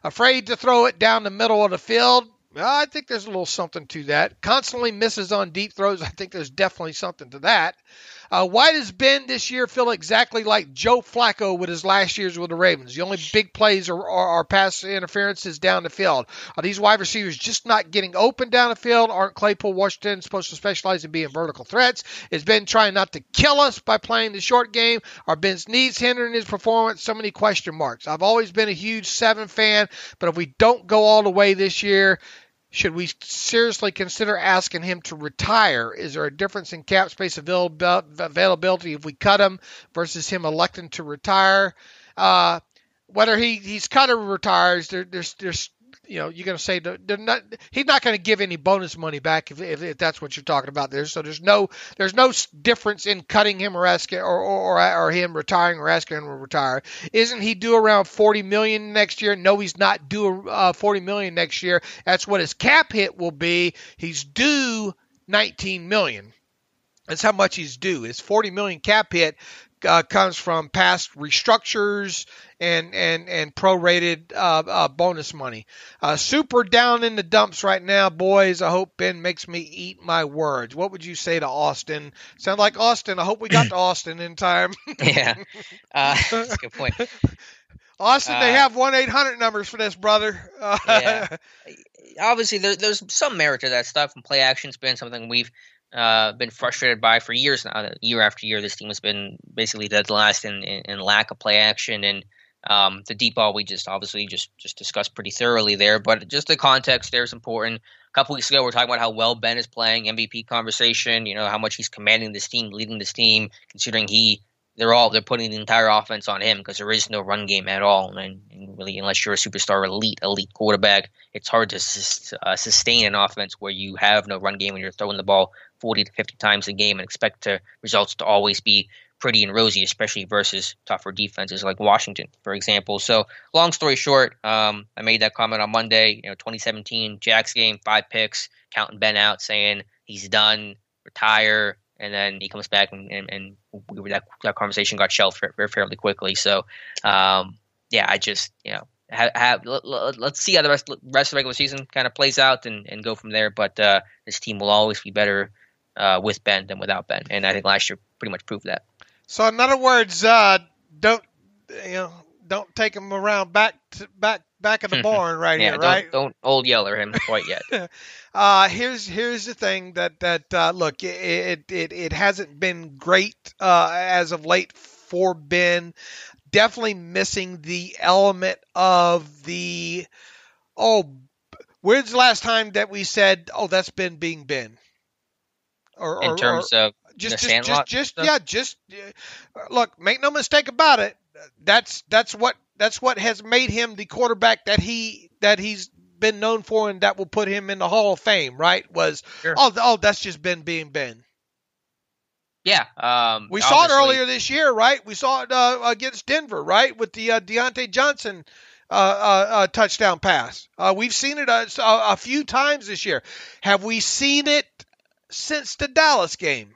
Afraid to throw it down the middle of the field. I think there's a little something to that. Constantly misses on deep throws. I think there's definitely something to that. Why does Ben this year feel exactly like Joe Flacco with his last years with the Ravens? The only big plays are pass interferences down the field. Are these wide receivers just not getting open down the field? Aren't Claypool, Washington supposed to specialize in being vertical threats? Is Ben trying not to kill us by playing the short game? Are Ben's needs hindering his performance? So many question marks. I've always been a huge 7 fan, but if we don't go all the way this year, should we seriously consider asking him to retire? Is there a difference in cap space availability if we cut him versus him electing to retire? Whether he's cut or retires, there's you're going to say he's not going to give any bonus money back if that's what you're talking about there. So there's no difference in cutting him or asking or him retiring or asking him to retire. Isn't he due around $40 million next year? No, he's not due $40 million next year. That's what his cap hit will be. He's due $19 million. That's how much he's due. His $40 million cap hit comes from past restructures and prorated bonus money. Super down in the dumps right now, boys. I hope Ben makes me eat my words. What would you say to Austin? Sound like Austin. I hope we got to Austin in time. Yeah, that's a good point. Austin, they have 1-800 numbers for this, brother. Yeah. Obviously, there's some merit to that stuff, and play action's been something we've been frustrated by for years now. Year after year, this team has been basically dead last in lack of play action, and the deep ball we just discussed pretty thoroughly there. But just the context there is important. A couple weeks ago, we were talking about how well Ben is playing, MVP conversation. How much he's commanding this team, leading this team, considering they're putting the entire offense on him because there is no run game at all. And really, unless you're a superstar elite quarterback, it's hard to sustain an offense where you have no run game when you're throwing the ball 40 to 50 times a game and expect results to always be pretty and rosy, especially versus tougher defenses like Washington, for example. So long story short, I made that comment on Monday, 2017 Jags game, 5 picks, counting Ben out, saying he's done, retire. And then he comes back and that conversation got shelved very fairly quickly. So, I just, let's see how the rest of the regular season kind of plays out and go from there. But this team will always be better with Ben than without Ben. And I think last year pretty much proved that. So in other words, don't take him around back of the barn right here, right? Don't old yeller him quite yet. Here's the thing that look, it hasn't been great as of late for Ben. Definitely missing the element of the when's the last time that we said, that's Ben being Ben? Or in terms of look, make no mistake about it. That's what has made him the quarterback that he's been known for, and that will put him in the Hall of Fame, right? Sure. That's just Ben being Ben. Yeah. We saw it earlier this year, right? We saw it against Denver, right? With the Deontay Johnson touchdown pass. We've seen it a few times this year. Have we seen it since the Dallas game?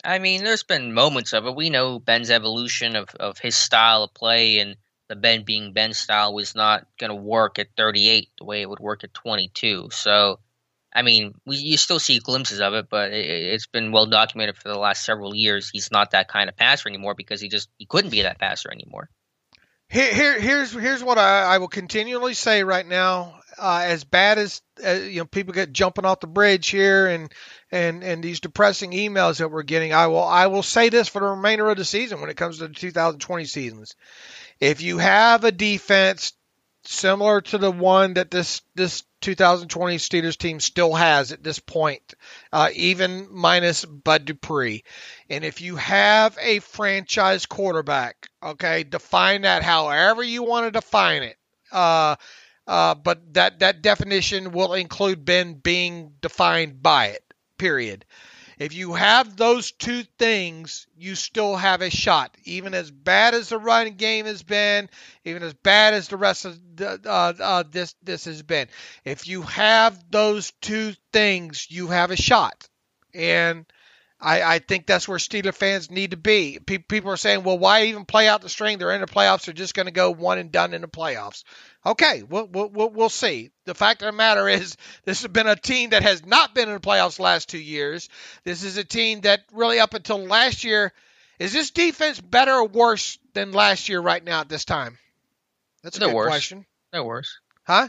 I mean, there's been moments of it. We know Ben's evolution of his style of play, and the Ben being Ben style was not going to work at 38 the way it would work at 22. So, I mean, you still see glimpses of it, but it's been well documented for the last several years. He's not that kind of passer anymore because he couldn't be that passer anymore. Here's what I will continually say right now. As bad as people get jumping off the bridge here and these depressing emails that we're getting, I will say this for the remainder of the season when it comes to the 2020 seasons. If you have a defense similar to the one that this 2020 Steelers team still has at this point, even minus Bud Dupree, and if you have a franchise quarterback, okay, define that however you want to define it. But that definition will include Ben being defined by it, period. If you have those two things, you still have a shot. Even as bad as the running game has been, even as bad as the rest of this has been. If you have those two things, you have a shot. And I think that's where Steeler fans need to be. People are saying, well, why even play out the string? They're in the playoffs. They're just going to go one and done in the playoffs. Okay, we'll see. The fact of the matter is this has been a team that has not been in the playoffs the last 2 years. This is a team that really up until last year, is this defense better or worse than last year right now at this time? That's a good question. They're worse. Huh?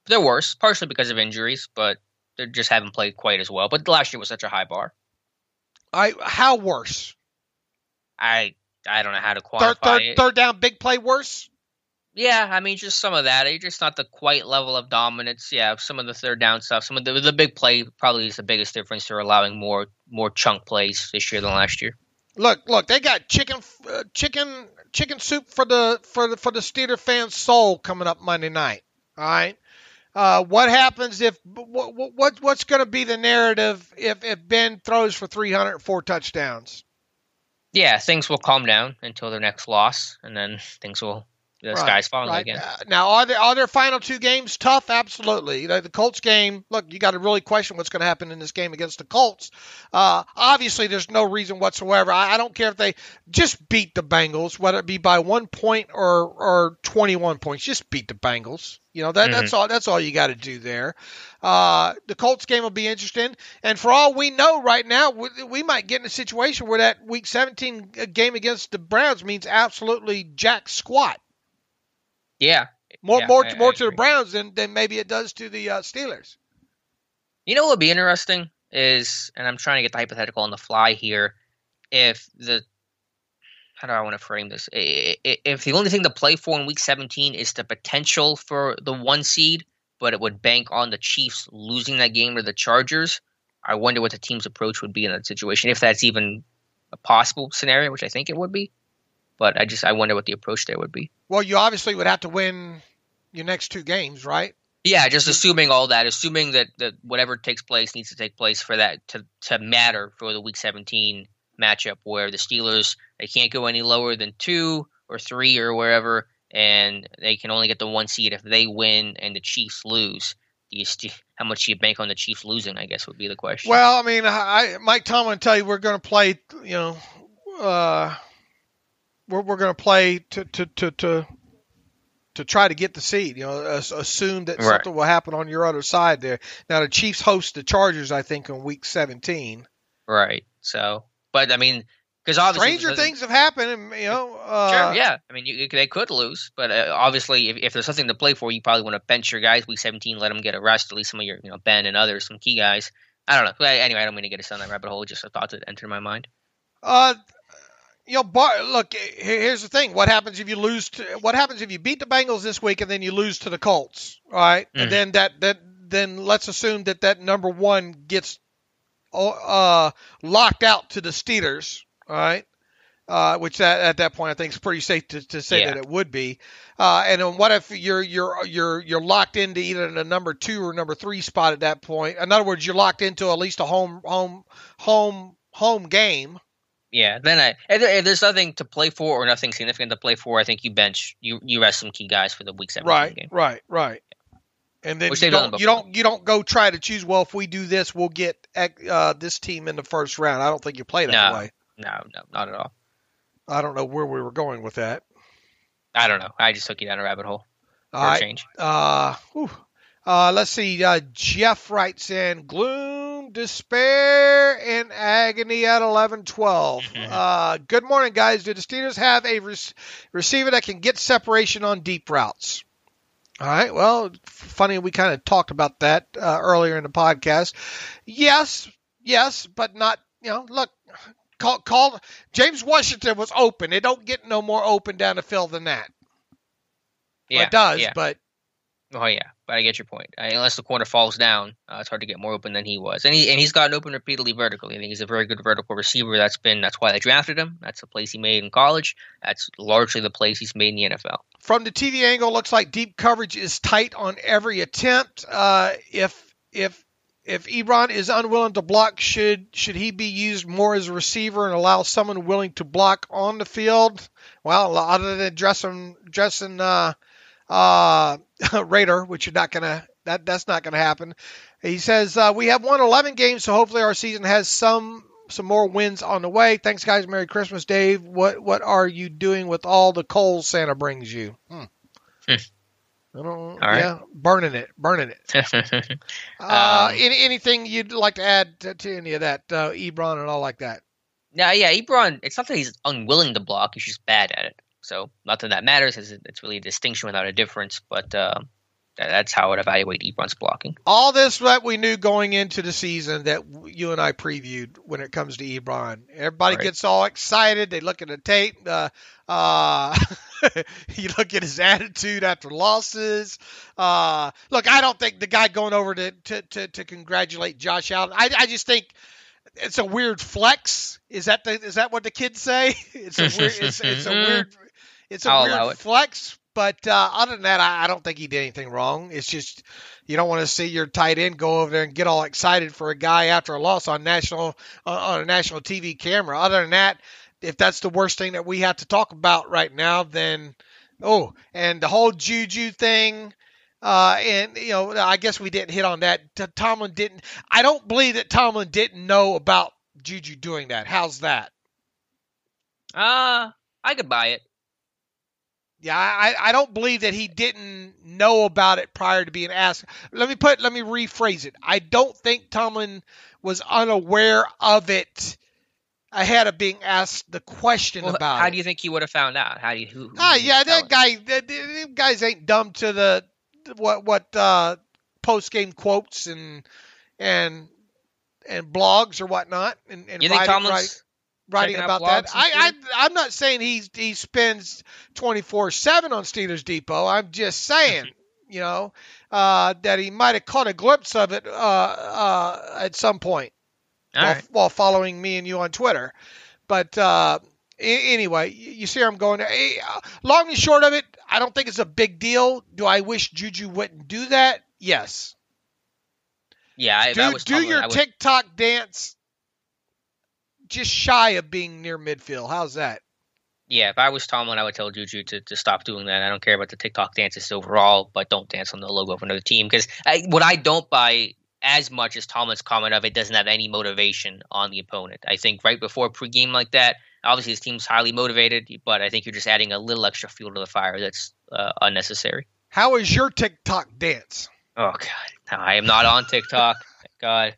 They're worse, partially because of injuries, but they just haven't played quite as well. But last year was such a high bar. How worse? I don't know how to quantify it. Third down, big play worse? Yeah, I mean, just some of that. It's just not the quite level of dominance. Yeah, some of the third down stuff. Some of the big play probably is the biggest difference. They're allowing more chunk plays this year than last year. Look, they got chicken soup for the Steeler fan soul coming up Monday night. All right. What happens if what's going to be the narrative if Ben throws for 304 touchdowns? Yeah, things will calm down until their next loss, and then the sky's falling again. Now, are their final two games tough? Absolutely. The Colts game, look, you got to really question what's going to happen in this game against the Colts. Obviously, there's no reason whatsoever. I don't care if they just beat the Bengals, whether it be by 1 point or 21 points. Just beat the Bengals. That's all you got to do there. The Colts game will be interesting. And for all we know right now, we might get in a situation where that Week 17 game against the Browns means absolutely jack squat. Yeah. More to the Browns than maybe it does to the Steelers. You know what would be interesting is, and I'm trying to get the hypothetical on the fly here, how do I want to frame this? If the only thing to play for in Week 17 is the potential for the 1 seed, but it would bank on the Chiefs losing that game to the Chargers, I wonder what the team's approach would be in that situation, if that's even a possible scenario, which I think it would be. But I wonder what the approach there would be. Well, you obviously would have to win your next 2 games, right? Yeah, just assuming all that, assuming that whatever takes place needs to take place for that to matter for the Week 17 matchup, where the Steelers, they can't go any lower than 2 or 3 or wherever, and they can only get the 1 seed if they win and the Chiefs lose. How much do you bank on the Chiefs losing, I guess, would be the question. Well, I mean, Mike Tomlin tell you we're going to play, we're going to play to try to get the seed. Assume that something will happen on your other side there. Now, the Chiefs host the Chargers, I think, on Week 17. Right. So, but I mean, because obviously stranger things have happened, and sure, yeah. I mean, they could lose, but obviously, if there's something to play for, you probably want to bench your guys Week 17, let them get a rest. At least some of your, Ben and others, some key guys. I don't know. Anyway, I don't mean to get us on that rabbit hole. Just a thought that entered my mind. Look, here's the thing. What happens if you beat the Bengals this week and then you lose to the Colts, all right? And then then let's assume that number 1 gets locked out to the Steelers, all right? Which at that point I think is pretty safe to say that it would be. And then what if you're locked into either the number 2 or number 3 spot at that point? In other words, you're locked into at least a home game. Yeah, then if there's nothing to play for or nothing significant to play for, I think you rest some key guys for the Week 17 game. Right. And then you don't go try to choose, well, if we do this, we'll get this team in the first round. I don't think you play that way. No, not at all. I don't know where we were going with that. I don't know. I just took you down a rabbit hole for a change. Let's see. Jeff writes in, gloom, despair, and agony at 11-12. Good morning, guys. Do the Steelers have a receiver that can get separation on deep routes? All right. Well, funny, we kind of talked about that earlier in the podcast. Yes, but not, look, call James Washington was open. It don't get no more open down the field than that. Yeah, it does, but. Oh, yeah, but I get your point. Unless the corner falls down, it's hard to get more open than he was. And he's gotten open repeatedly vertically. I think he's a very good vertical receiver. That's why they drafted him. That's the place he made in college. That's largely the place he's made in the NFL. From the TV angle, looks like deep coverage is tight on every attempt. If Ebron is unwilling to block, should he be used more as a receiver and allow someone willing to block on the field? Well, other than dressing Raider, which you're not gonna that's not gonna happen. He says we have won 11 games, so hopefully our season has some more wins on the way. Thanks, guys. Merry Christmas, Dave. What are you doing with all the coal Santa brings you? I don't. All right. Yeah, burning it. Anything you'd like to add to any of that, Ebron and all like that? Yeah, Ebron. It's not that he's unwilling to block; he's just bad at it. So not that matters. It's really a distinction without a difference, but that's how I would evaluate Ebron's blocking. All this that we knew going into the season that you and I previewed when it comes to Ebron. Everybody gets all excited. They look at the tape. You look at his attitude after losses. Look, I don't think the guy going over to congratulate Josh Allen. I just think it's a weird flex. Is that what the kids say? It's a weird flex, but other than that, I don't think he did anything wrong. It's just you don't want to see your tight end go over there and get all excited for a guy after a loss on a national TV camera. Other than that, if that's the worst thing that we have to talk about right now, then and the whole Juju thing. I guess we didn't hit on that. Tomlin didn't. I don't believe that Tomlin didn't know about Juju doing that. How's that? I could buy it. Yeah, I don't believe that he didn't know about it prior to being asked. Let me rephrase it. I don't think Tomlin was unaware of it ahead of being asked the question about it. How do you think he would have found out? That guys ain't dumb to the what post game quotes and blogs or whatnot and you think Tomlin's writing about that. I'm not saying he spends 24/7 on Steelers Depot. I'm just saying, that he might have caught a glimpse of it at some point while following me and you on Twitter. But anyway, you see where I'm going. Long and short of it, I don't think it's a big deal. Do I wish Juju wouldn't do that? Yes. Yeah, do your TikTok dance just shy of being near midfield. How's that? Yeah, if I was Tomlin, I would tell Juju to stop doing that. I don't care about the TikTok dances overall, but don't dance on the logo of another team. Because what I don't buy as much as Tomlin's comment of it doesn't have any motivation on the opponent. I think right before pregame like that, obviously his team's highly motivated, but I think you're just adding a little extra fuel to the fire that's unnecessary. How is your TikTok dance? Oh, God. No, I am not on TikTok. Thank God.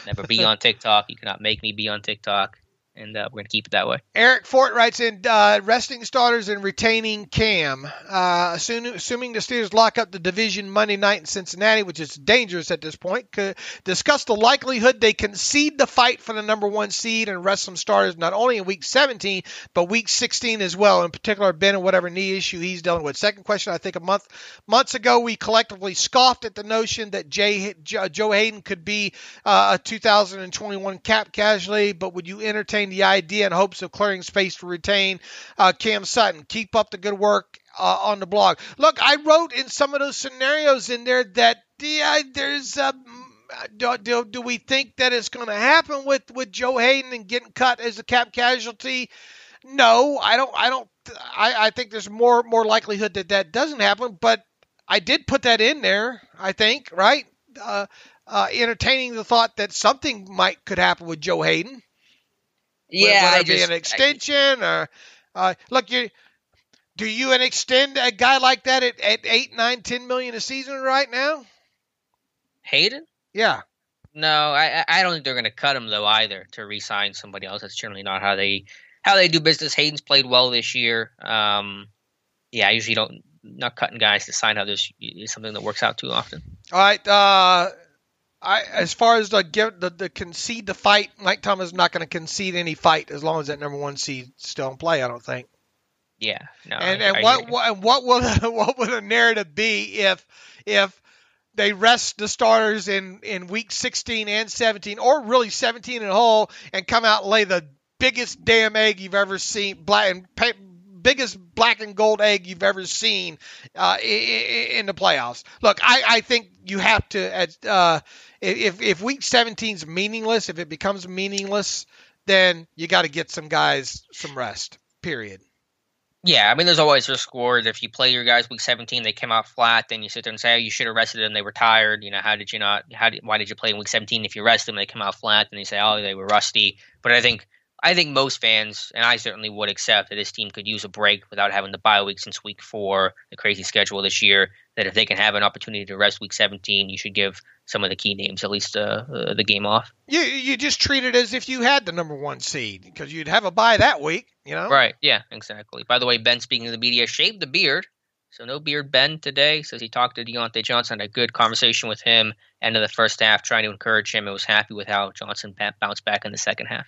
Never be on TikTok. You cannot make me be on TikTok. And we're going to keep it that way. Eric Fort writes in, resting starters and retaining Cam. Assuming the Steelers lock up the division Monday night in Cincinnati, which is dangerous at this point, could discuss the likelihood they concede the fight for the number one seed and rest some starters not only in Week 17, but Week 16 as well, in particular Ben and whatever knee issue he's dealing with. Second question, I think months ago we collectively scoffed at the notion that Joe Hayden could be a 2021 cap casualty, but would you entertain the idea in hopes of clearing space to retain Cam Sutton? Keep up the good work on the blog. Look, I wrote in some of those scenarios in there that there's do we think that it's going to happen with Joe Hayden and getting cut as a cap casualty? No, I don't. I think there's more likelihood that doesn't happen. But I did put that in there, I think, right? Entertaining the thought that something could happen with Joe Hayden. Yeah, whether it be an extension or look, do you extend a guy like that at 8, 9, 10 million a season right now? Hayden? Yeah. No, I don't think they're going to cut him though either to re-sign somebody else. That's generally not how they do business. Hayden's played well this year. I usually not cutting guys to sign others is something that works out too often. All right. As far as the concede the fight, Mike Tomlin is not going to concede any fight as long as that number 1 seed still in play, I don't think. Yeah. No. What would a narrative be if they rest the starters in week 16 and 17, or really 17 and a whole, and come out and lay the biggest damn egg you've ever seen, biggest black and gold egg you've ever seen in the playoffs. Look, I think you have to, if week 17 is meaningless, if it becomes meaningless, then you got to get some guys some rest, period. Yeah, I mean, there's always risk reward. If you play your guys week 17, they came out flat, then you sit there and say, oh, you should have rested them, they were tired. Why did you play in week 17 if you rest them, they come out flat, then you say, oh, they were rusty. But I think most fans, and I certainly would accept, that this team could use a break without having the bye week since week 4, the crazy schedule this year, that if they can have an opportunity to rest week 17, you should give some of the key names at least the game off. You just treat it as if you had the number 1 seed, because you'd have a bye that week, Right, yeah, exactly. By the way, Ben, speaking to the media, shaved the beard. So no beard Ben today. Says he talked to Deontay Johnson, had a good conversation with him, end of the first half, trying to encourage him, and was happy with how Johnson bounced back in the second half.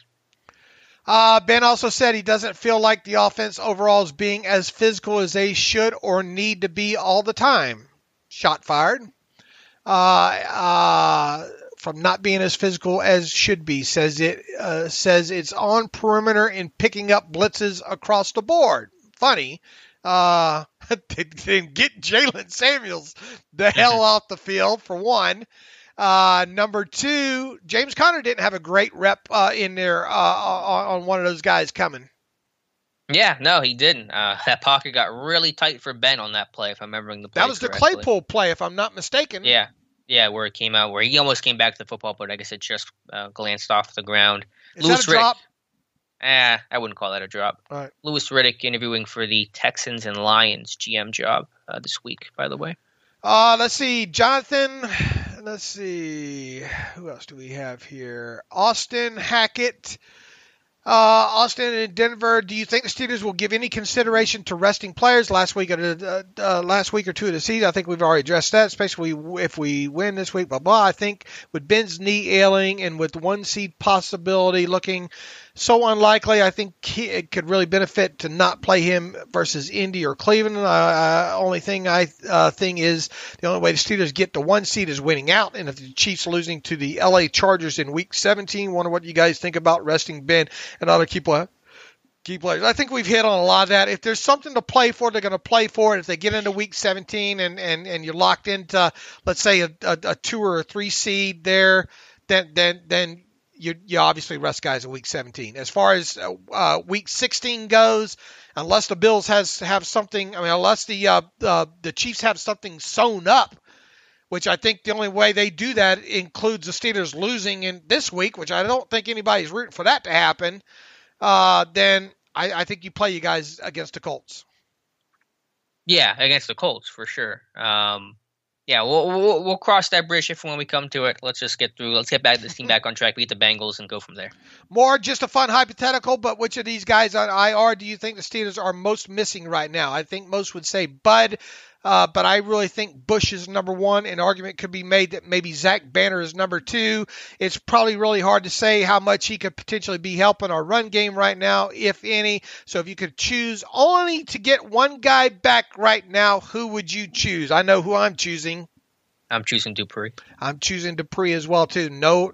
Ben also said he doesn't feel like the offense overall is being as physical as they should or need to be all the time. Shot fired. From not being as physical as should be. Says it's on perimeter and picking up blitzes across the board. Funny. Then get Jalen Samuels the hell off the field, for one. Number 2, James Conner didn't have a great rep in there on one of those guys coming. Yeah, no, he didn't. That pocket got really tight for Ben on that play, if I'm remembering the play That was correctly. The Claypool play, if I'm not mistaken. Yeah, where it came out, where he almost came back to the football, but I guess it just glanced off the ground. Is that a drop? I wouldn't call that a drop. All right. Louis Riddick interviewing for the Texans and Lions GM job this week, by the way. Let's see, Jonathan. Let's see. Who else do we have here? Austin Hackett. Austin and Denver. Do you think the Steelers will give any consideration to resting players last week or 2 of the season? I think we've already addressed that, especially if we win this week. Blah blah. I think with Ben's knee ailing and with 1 seed possibility looking so unlikely, I think it could really benefit to not play him versus Indy or Cleveland. Only thing I think is the only way the Steelers get to 1 seed is winning out. And if the Chiefs losing to the LA Chargers in week 17, wonder what you guys think about resting Ben and other key players. I think we've hit on a lot of that. If there's something to play for, they're going to play for it. If they get into week 17 and you're locked into, let's say, a 2 or a 3 seed there, then you obviously rest guys in week 17. As far as week 16 goes, unless the Bills have something, unless the Chiefs have something sewn up, which I think the only way they do that includes the Steelers losing in this week, which I don't think anybody's rooting for that to happen, then I think you play you guys against the Colts. Yeah, against the Colts for sure. Yeah, we'll cross that bridge if and when we come to it. Let's just get through. Let's get this team back on track, beat the Bengals, and go from there. More just a fun hypothetical, but which of these guys on IR do you think the Steelers are most missing right now? I think most would say Bud, but I really think Bush is number 1. An argument could be made that maybe Zach Banner is number 2. It's probably really hard to say how much he could potentially be helping our run game right now, if any. So if you could choose only to get one guy back right now, who would you choose? I know who I'm choosing. I'm choosing Dupree. I'm choosing Dupree as well too. No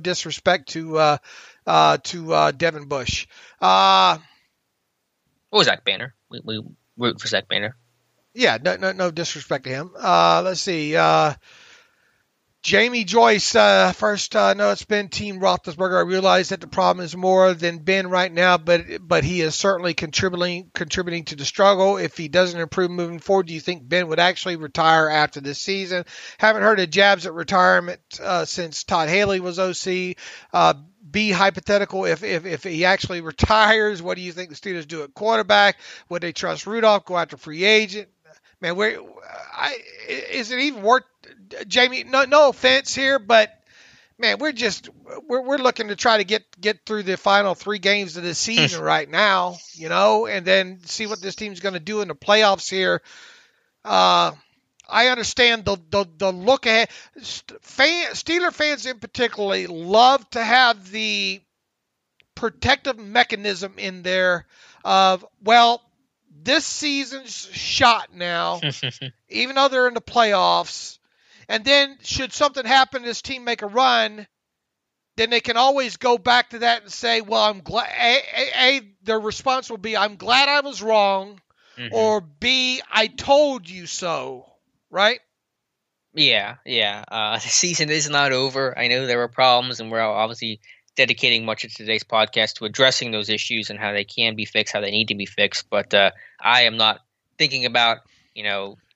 disrespect to Devin Bush. What was Zach Banner? We root for Zach Banner. Yeah, no disrespect to him. Let's see. Jamie Joyce, first, no, it's been Team Roethlisberger. I realize that the problem is more than Ben right now, but he is certainly contributing to the struggle. If he doesn't improve moving forward, do you think Ben would actually retire after this season? Haven't heard of jabs at retirement since Todd Haley was OC. Be hypothetical, if he actually retires, what do you think the Steelers do at quarterback? Would they trust Rudolph, go after free agent? Man, is it even worth, Jamie? No offense here, but man, we're looking to try to get through the final 3 games of this season right now, and then see what this team's going to do in the playoffs here. I understand the look ahead. Steeler fans in particular love to have the protective mechanism in there of, well, this season's shot now, even though they're in the playoffs. And then should something happen, this team make a run, then they can always go back to that and say, well, I'm glad, their response will be, I'm glad I was wrong, or B, I told you so, right? Yeah. The season is not over. I know there were problems, and we're obviously dedicating much of today's podcast to addressing those issues and how they can be fixed, how they need to be fixed. But I am not thinking about,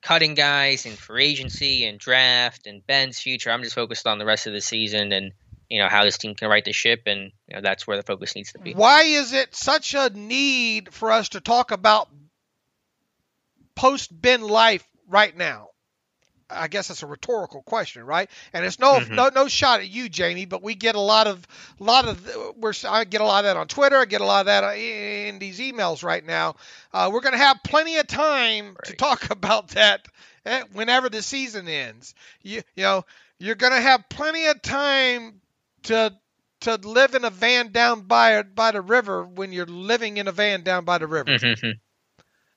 cutting guys in free agency and draft and Ben's future. I'm just focused on the rest of the season and, how this team can right the ship. And that's where the focus needs to be. Why is it such a need for us to talk about post-Ben life right now? I guess that's a rhetorical question, right? And it's no shot at you, Jamie, but we get I get a lot of that on Twitter. I get a lot of that in these emails right now. We're going to have plenty of time to talk about that whenever the season ends. You're going to have plenty of time to live in a van down by the river when you're living in a van down by the river.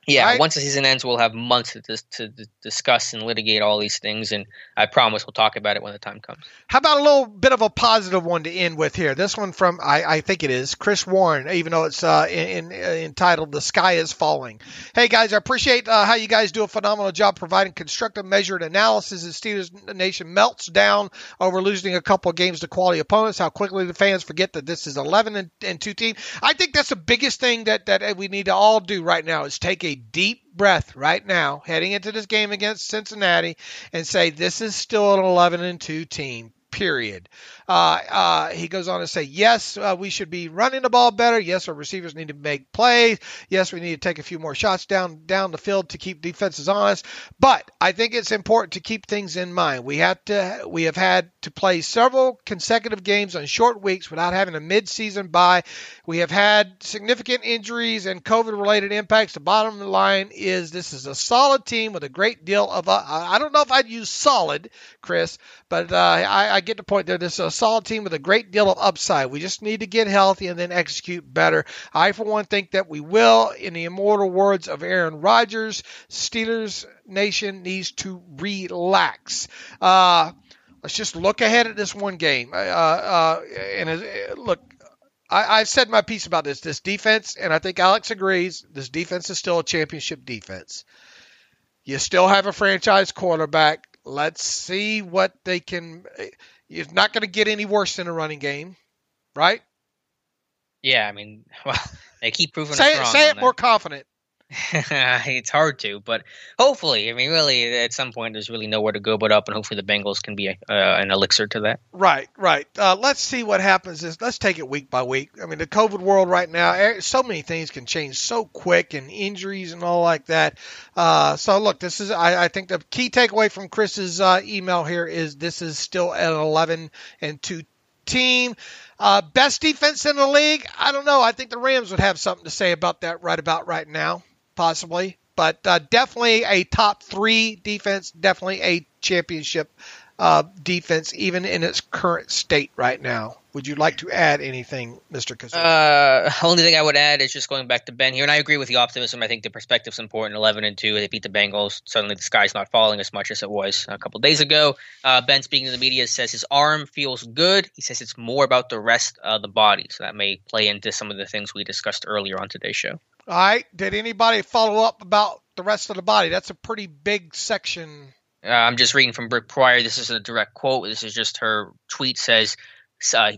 Yeah, right? Once the season ends, we'll have months to discuss and litigate all these things, and I promise we'll talk about it when the time comes. How about a little bit of a positive one to end with here? This one from, I think it is, Chris Warren, even though it's entitled The Sky is Falling. Hey, guys, I appreciate how you guys do a phenomenal job providing constructive, measured analysis as Steelers Nation melts down over losing a couple of games to quality opponents, how quickly the fans forget that this is 11-2 team. I think that's the biggest thing that we need to all do right now is take a deep breath right now heading into this game against Cincinnati and say this is still an 11-2 team, period. He goes on to say, yes, we should be running the ball better. Yes, our receivers need to make plays. Yes, we need to take a few more shots down the field to keep defenses honest. But I think it's important to keep things in mind. We have had to play several consecutive games on short weeks without having a mid-season bye. We have had significant injuries and COVID-related impacts. The bottom line is this is a solid team with a great deal of, I don't know if I'd use solid, Chris, but I get the point there. This is a solid team with a great deal of upside. We just need to get healthy and then execute better. I, for one, think that we will. In the immortal words of Aaron Rodgers, Steelers Nation needs to relax. Let's just look ahead at this one game. Look, I've said my piece about this defense, and I think Alex agrees, this defense is still a championship defense. You still have a franchise quarterback. Let's see what they can. It's not going to get any worse than a running game, right? Yeah, I mean, well, they keep proving us wrong. Say it more confident. It's hard to, but hopefully, I mean, really, at some point, there's really nowhere to go but up, and hopefully the Bengals can be an elixir to that. Right. Let's see what happens. Let's take it week by week. I mean, the COVID world right now, so many things can change so quick, and injuries and all like that. So, look, this is, I think the key takeaway from Chris's email here is this is still an 11-2 team. Best defense in the league? I don't know. I think the Rams would have something to say about that right now. Possibly, but definitely a top 3 defense, definitely a championship defense, even in its current state right now. Would you like to add anything, Mr. Kozora? Only thing I would add is just going back to Ben here, and I agree with the optimism. I think the perspective's important. 11-2, they beat the Bengals. Suddenly the sky's not falling as much as it was a couple days ago. Ben, speaking to the media, says his arm feels good. He says it's more about the rest of the body, so that may play into some of the things we discussed earlier on today's show. All right. Did anybody follow up about the rest of the body? That's a pretty big section I'm just reading from Brick Pryor. This is a direct quote. This is just her tweet says,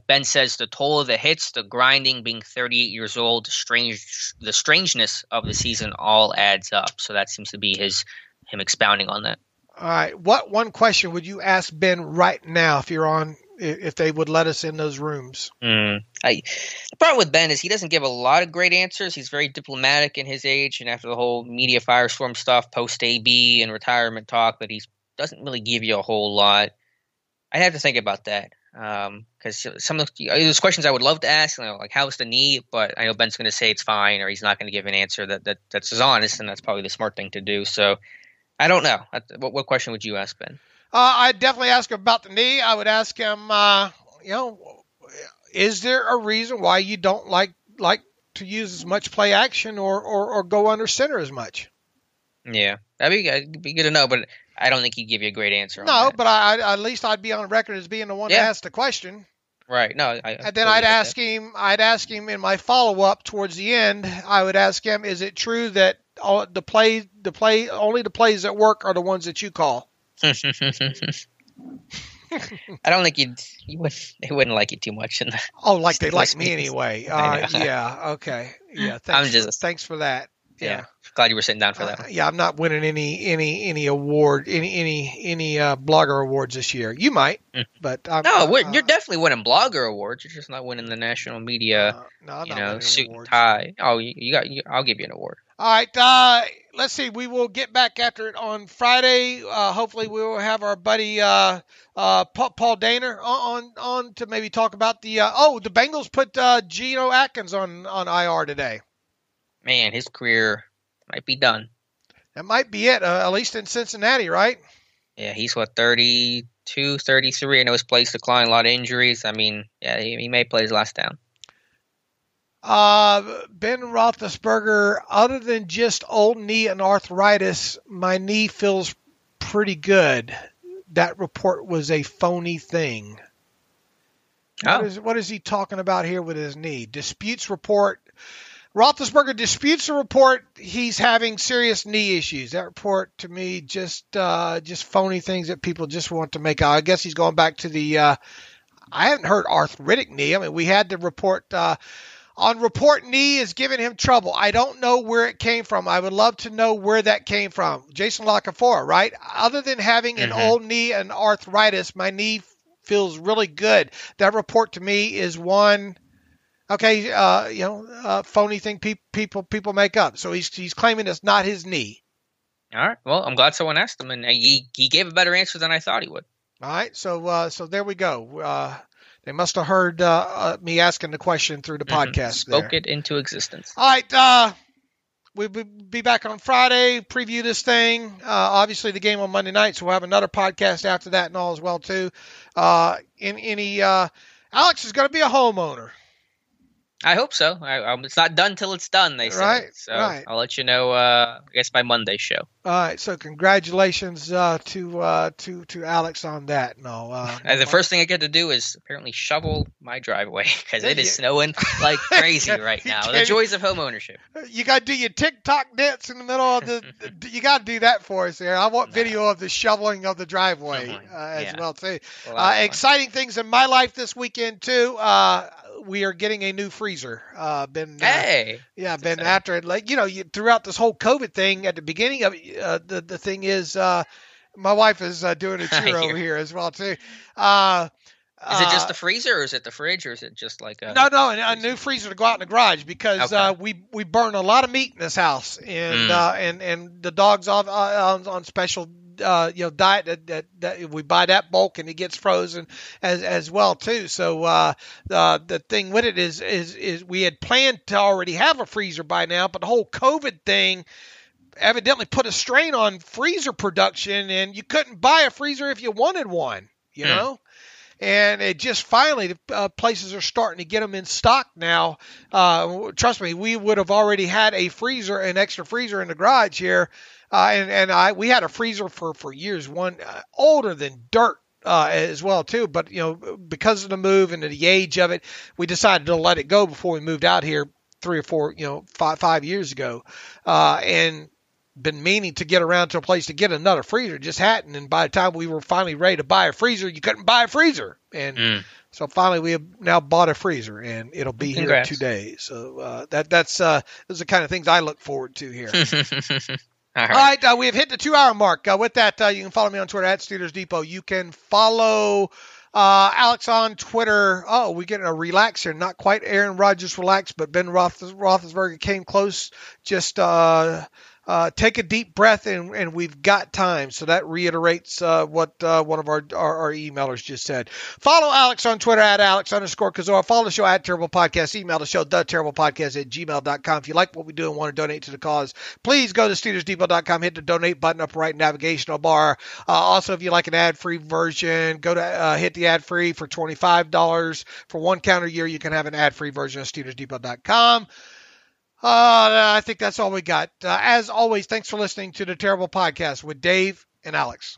Ben says the toll of the hits, the grinding, being 38 years old, the strangeness of the season all adds up. So that seems to be him expounding on that. All right. What one question would you ask Ben right now if they would let us in those rooms? The problem with Ben is he doesn't give a lot of great answers. He's very diplomatic in his age, and after the whole media firestorm stuff, post-AB and retirement talk, but he doesn't really give you a whole lot. I'd have to think about that. Because some of those questions I would love to ask, like how's the knee, but I know Ben's going to say it's fine, or he's not going to give an answer that's as honest, and that's probably the smart thing to do. So I don't know. What question would you ask Ben? I'd definitely ask him about the knee. I would ask him, is there a reason why you don't like to use as much play action or go under center as much? Yeah, that'd be good to know, but I don't think he'd give you a great answer on that. But at least I'd be on record as being the one to ask the question. Right. No, and then I'd ask him in my follow-up towards the end, I would ask him, is it true that only the plays that work are the ones that you call? I don't think they wouldn't like you too much in that. Oh, like they like me anyway. Yeah. Okay. Yeah. Thanks for that. Yeah. Glad you were sitting down for that one. Yeah, I'm not winning any award, any blogger awards this year. You might, but you're definitely winning blogger awards. You're just not winning the national media. Suit and tie. Oh, I'll give you an award. All right. Let's see. We will get back after it on Friday. Hopefully, we will have our buddy Paul Dehner on to maybe talk about the Bengals put Geno Atkins on IR today. Man, his career might be done. That might be it, at least in Cincinnati, right? Yeah, he's 32, 33. I know his play's declined, a lot of injuries. I mean, yeah, he may play his last down. Ben Roethlisberger, other than just old knee and arthritis, my knee feels pretty good. That report was a phony thing. What is he talking about here with his knee? Disputes report. Roethlisberger disputes the report he's having serious knee issues. That report, to me, just phony things that people just want to make out. I guess he's going back to the I haven't heard arthritic knee. I mean, we had the report on report knee is giving him trouble. I don't know where it came from. I would love to know where that came from. Jason Locafora, right? Other than having an old knee and arthritis, my knee feels really good. That report to me is one... Okay, phony thing people make up. So he's claiming it's not his knee. All right. Well, I'm glad someone asked him, and he gave a better answer than I thought he would. All right. So there we go. They must have heard me asking the question through the podcast. Spoke it into existence. All right. We'll be back on Friday. Preview this thing. Obviously, the game on Monday night, so we'll have another podcast after that and all as well too. Alex is going to be a homeowner. I hope so. It's not done till it's done, they say. Right, so right. I'll let you know, I guess, by Monday's show. All right. So congratulations to Alex on that. The first thing I get to do is apparently shovel my driveway because it is snowing like crazy right now. The joys of home ownership. You got to do your TikTok dance in the middle of the. You got to do that for us there. I want video of the shoveling of the driveway as well too. Exciting things in my life this weekend too. We are getting a new freezer. Been after it, throughout this whole COVID thing at the beginning of it, the thing is, my wife is doing a cheer over here as well too. Is it just the freezer, or is it the fridge, or is it just like a a new freezer to go out in the garage because we burn a lot of meat in this house, and the dog's on special diet that we buy that bulk and it gets frozen as well too. So the thing with it is we had planned to already have a freezer by now, but the whole COVID thing evidently put a strain on freezer production, and you couldn't buy a freezer if you wanted one, you know. And it just finally, places are starting to get them in stock now. Trust me, we would have already had an extra freezer in the garage here. We had a freezer for years, one older than dirt as well too. But because of the move and the age of it, we decided to let it go before we moved out here 3 or 4, 5 years ago. And been meaning to get around to a place to get another freezer, just hadn't. And by the time we were finally ready to buy a freezer, you couldn't buy a freezer. And so finally we have now bought a freezer, and it'll be here in 2 days. So that's those are the kind of things I look forward to here. All right, we have hit the 2-hour mark. With that, you can follow me on Twitter at Steelers Depot. You can follow Alex on Twitter. Oh, we're getting a relax here. Not quite Aaron Rodgers relaxed, but Ben Roethlisberger came close. Just take a deep breath, and we've got time. So that reiterates what one of our emailers just said. Follow Alex on Twitter at Alex_Kozora. Follow the show at Terrible Podcast. Email the show, thetterriblepodcast@gmail.com. If you like what we do and want to donate to the cause, please go to SteelersDepot.com, hit the donate button up right navigational bar. Also, if you like an ad-free version, go to hit the ad-free for $25. For 1 calendar year, you can have an ad-free version of SteelersDepot.com. I think that's all we got. As always, thanks for listening to the Terrible Podcast with Dave and Alex.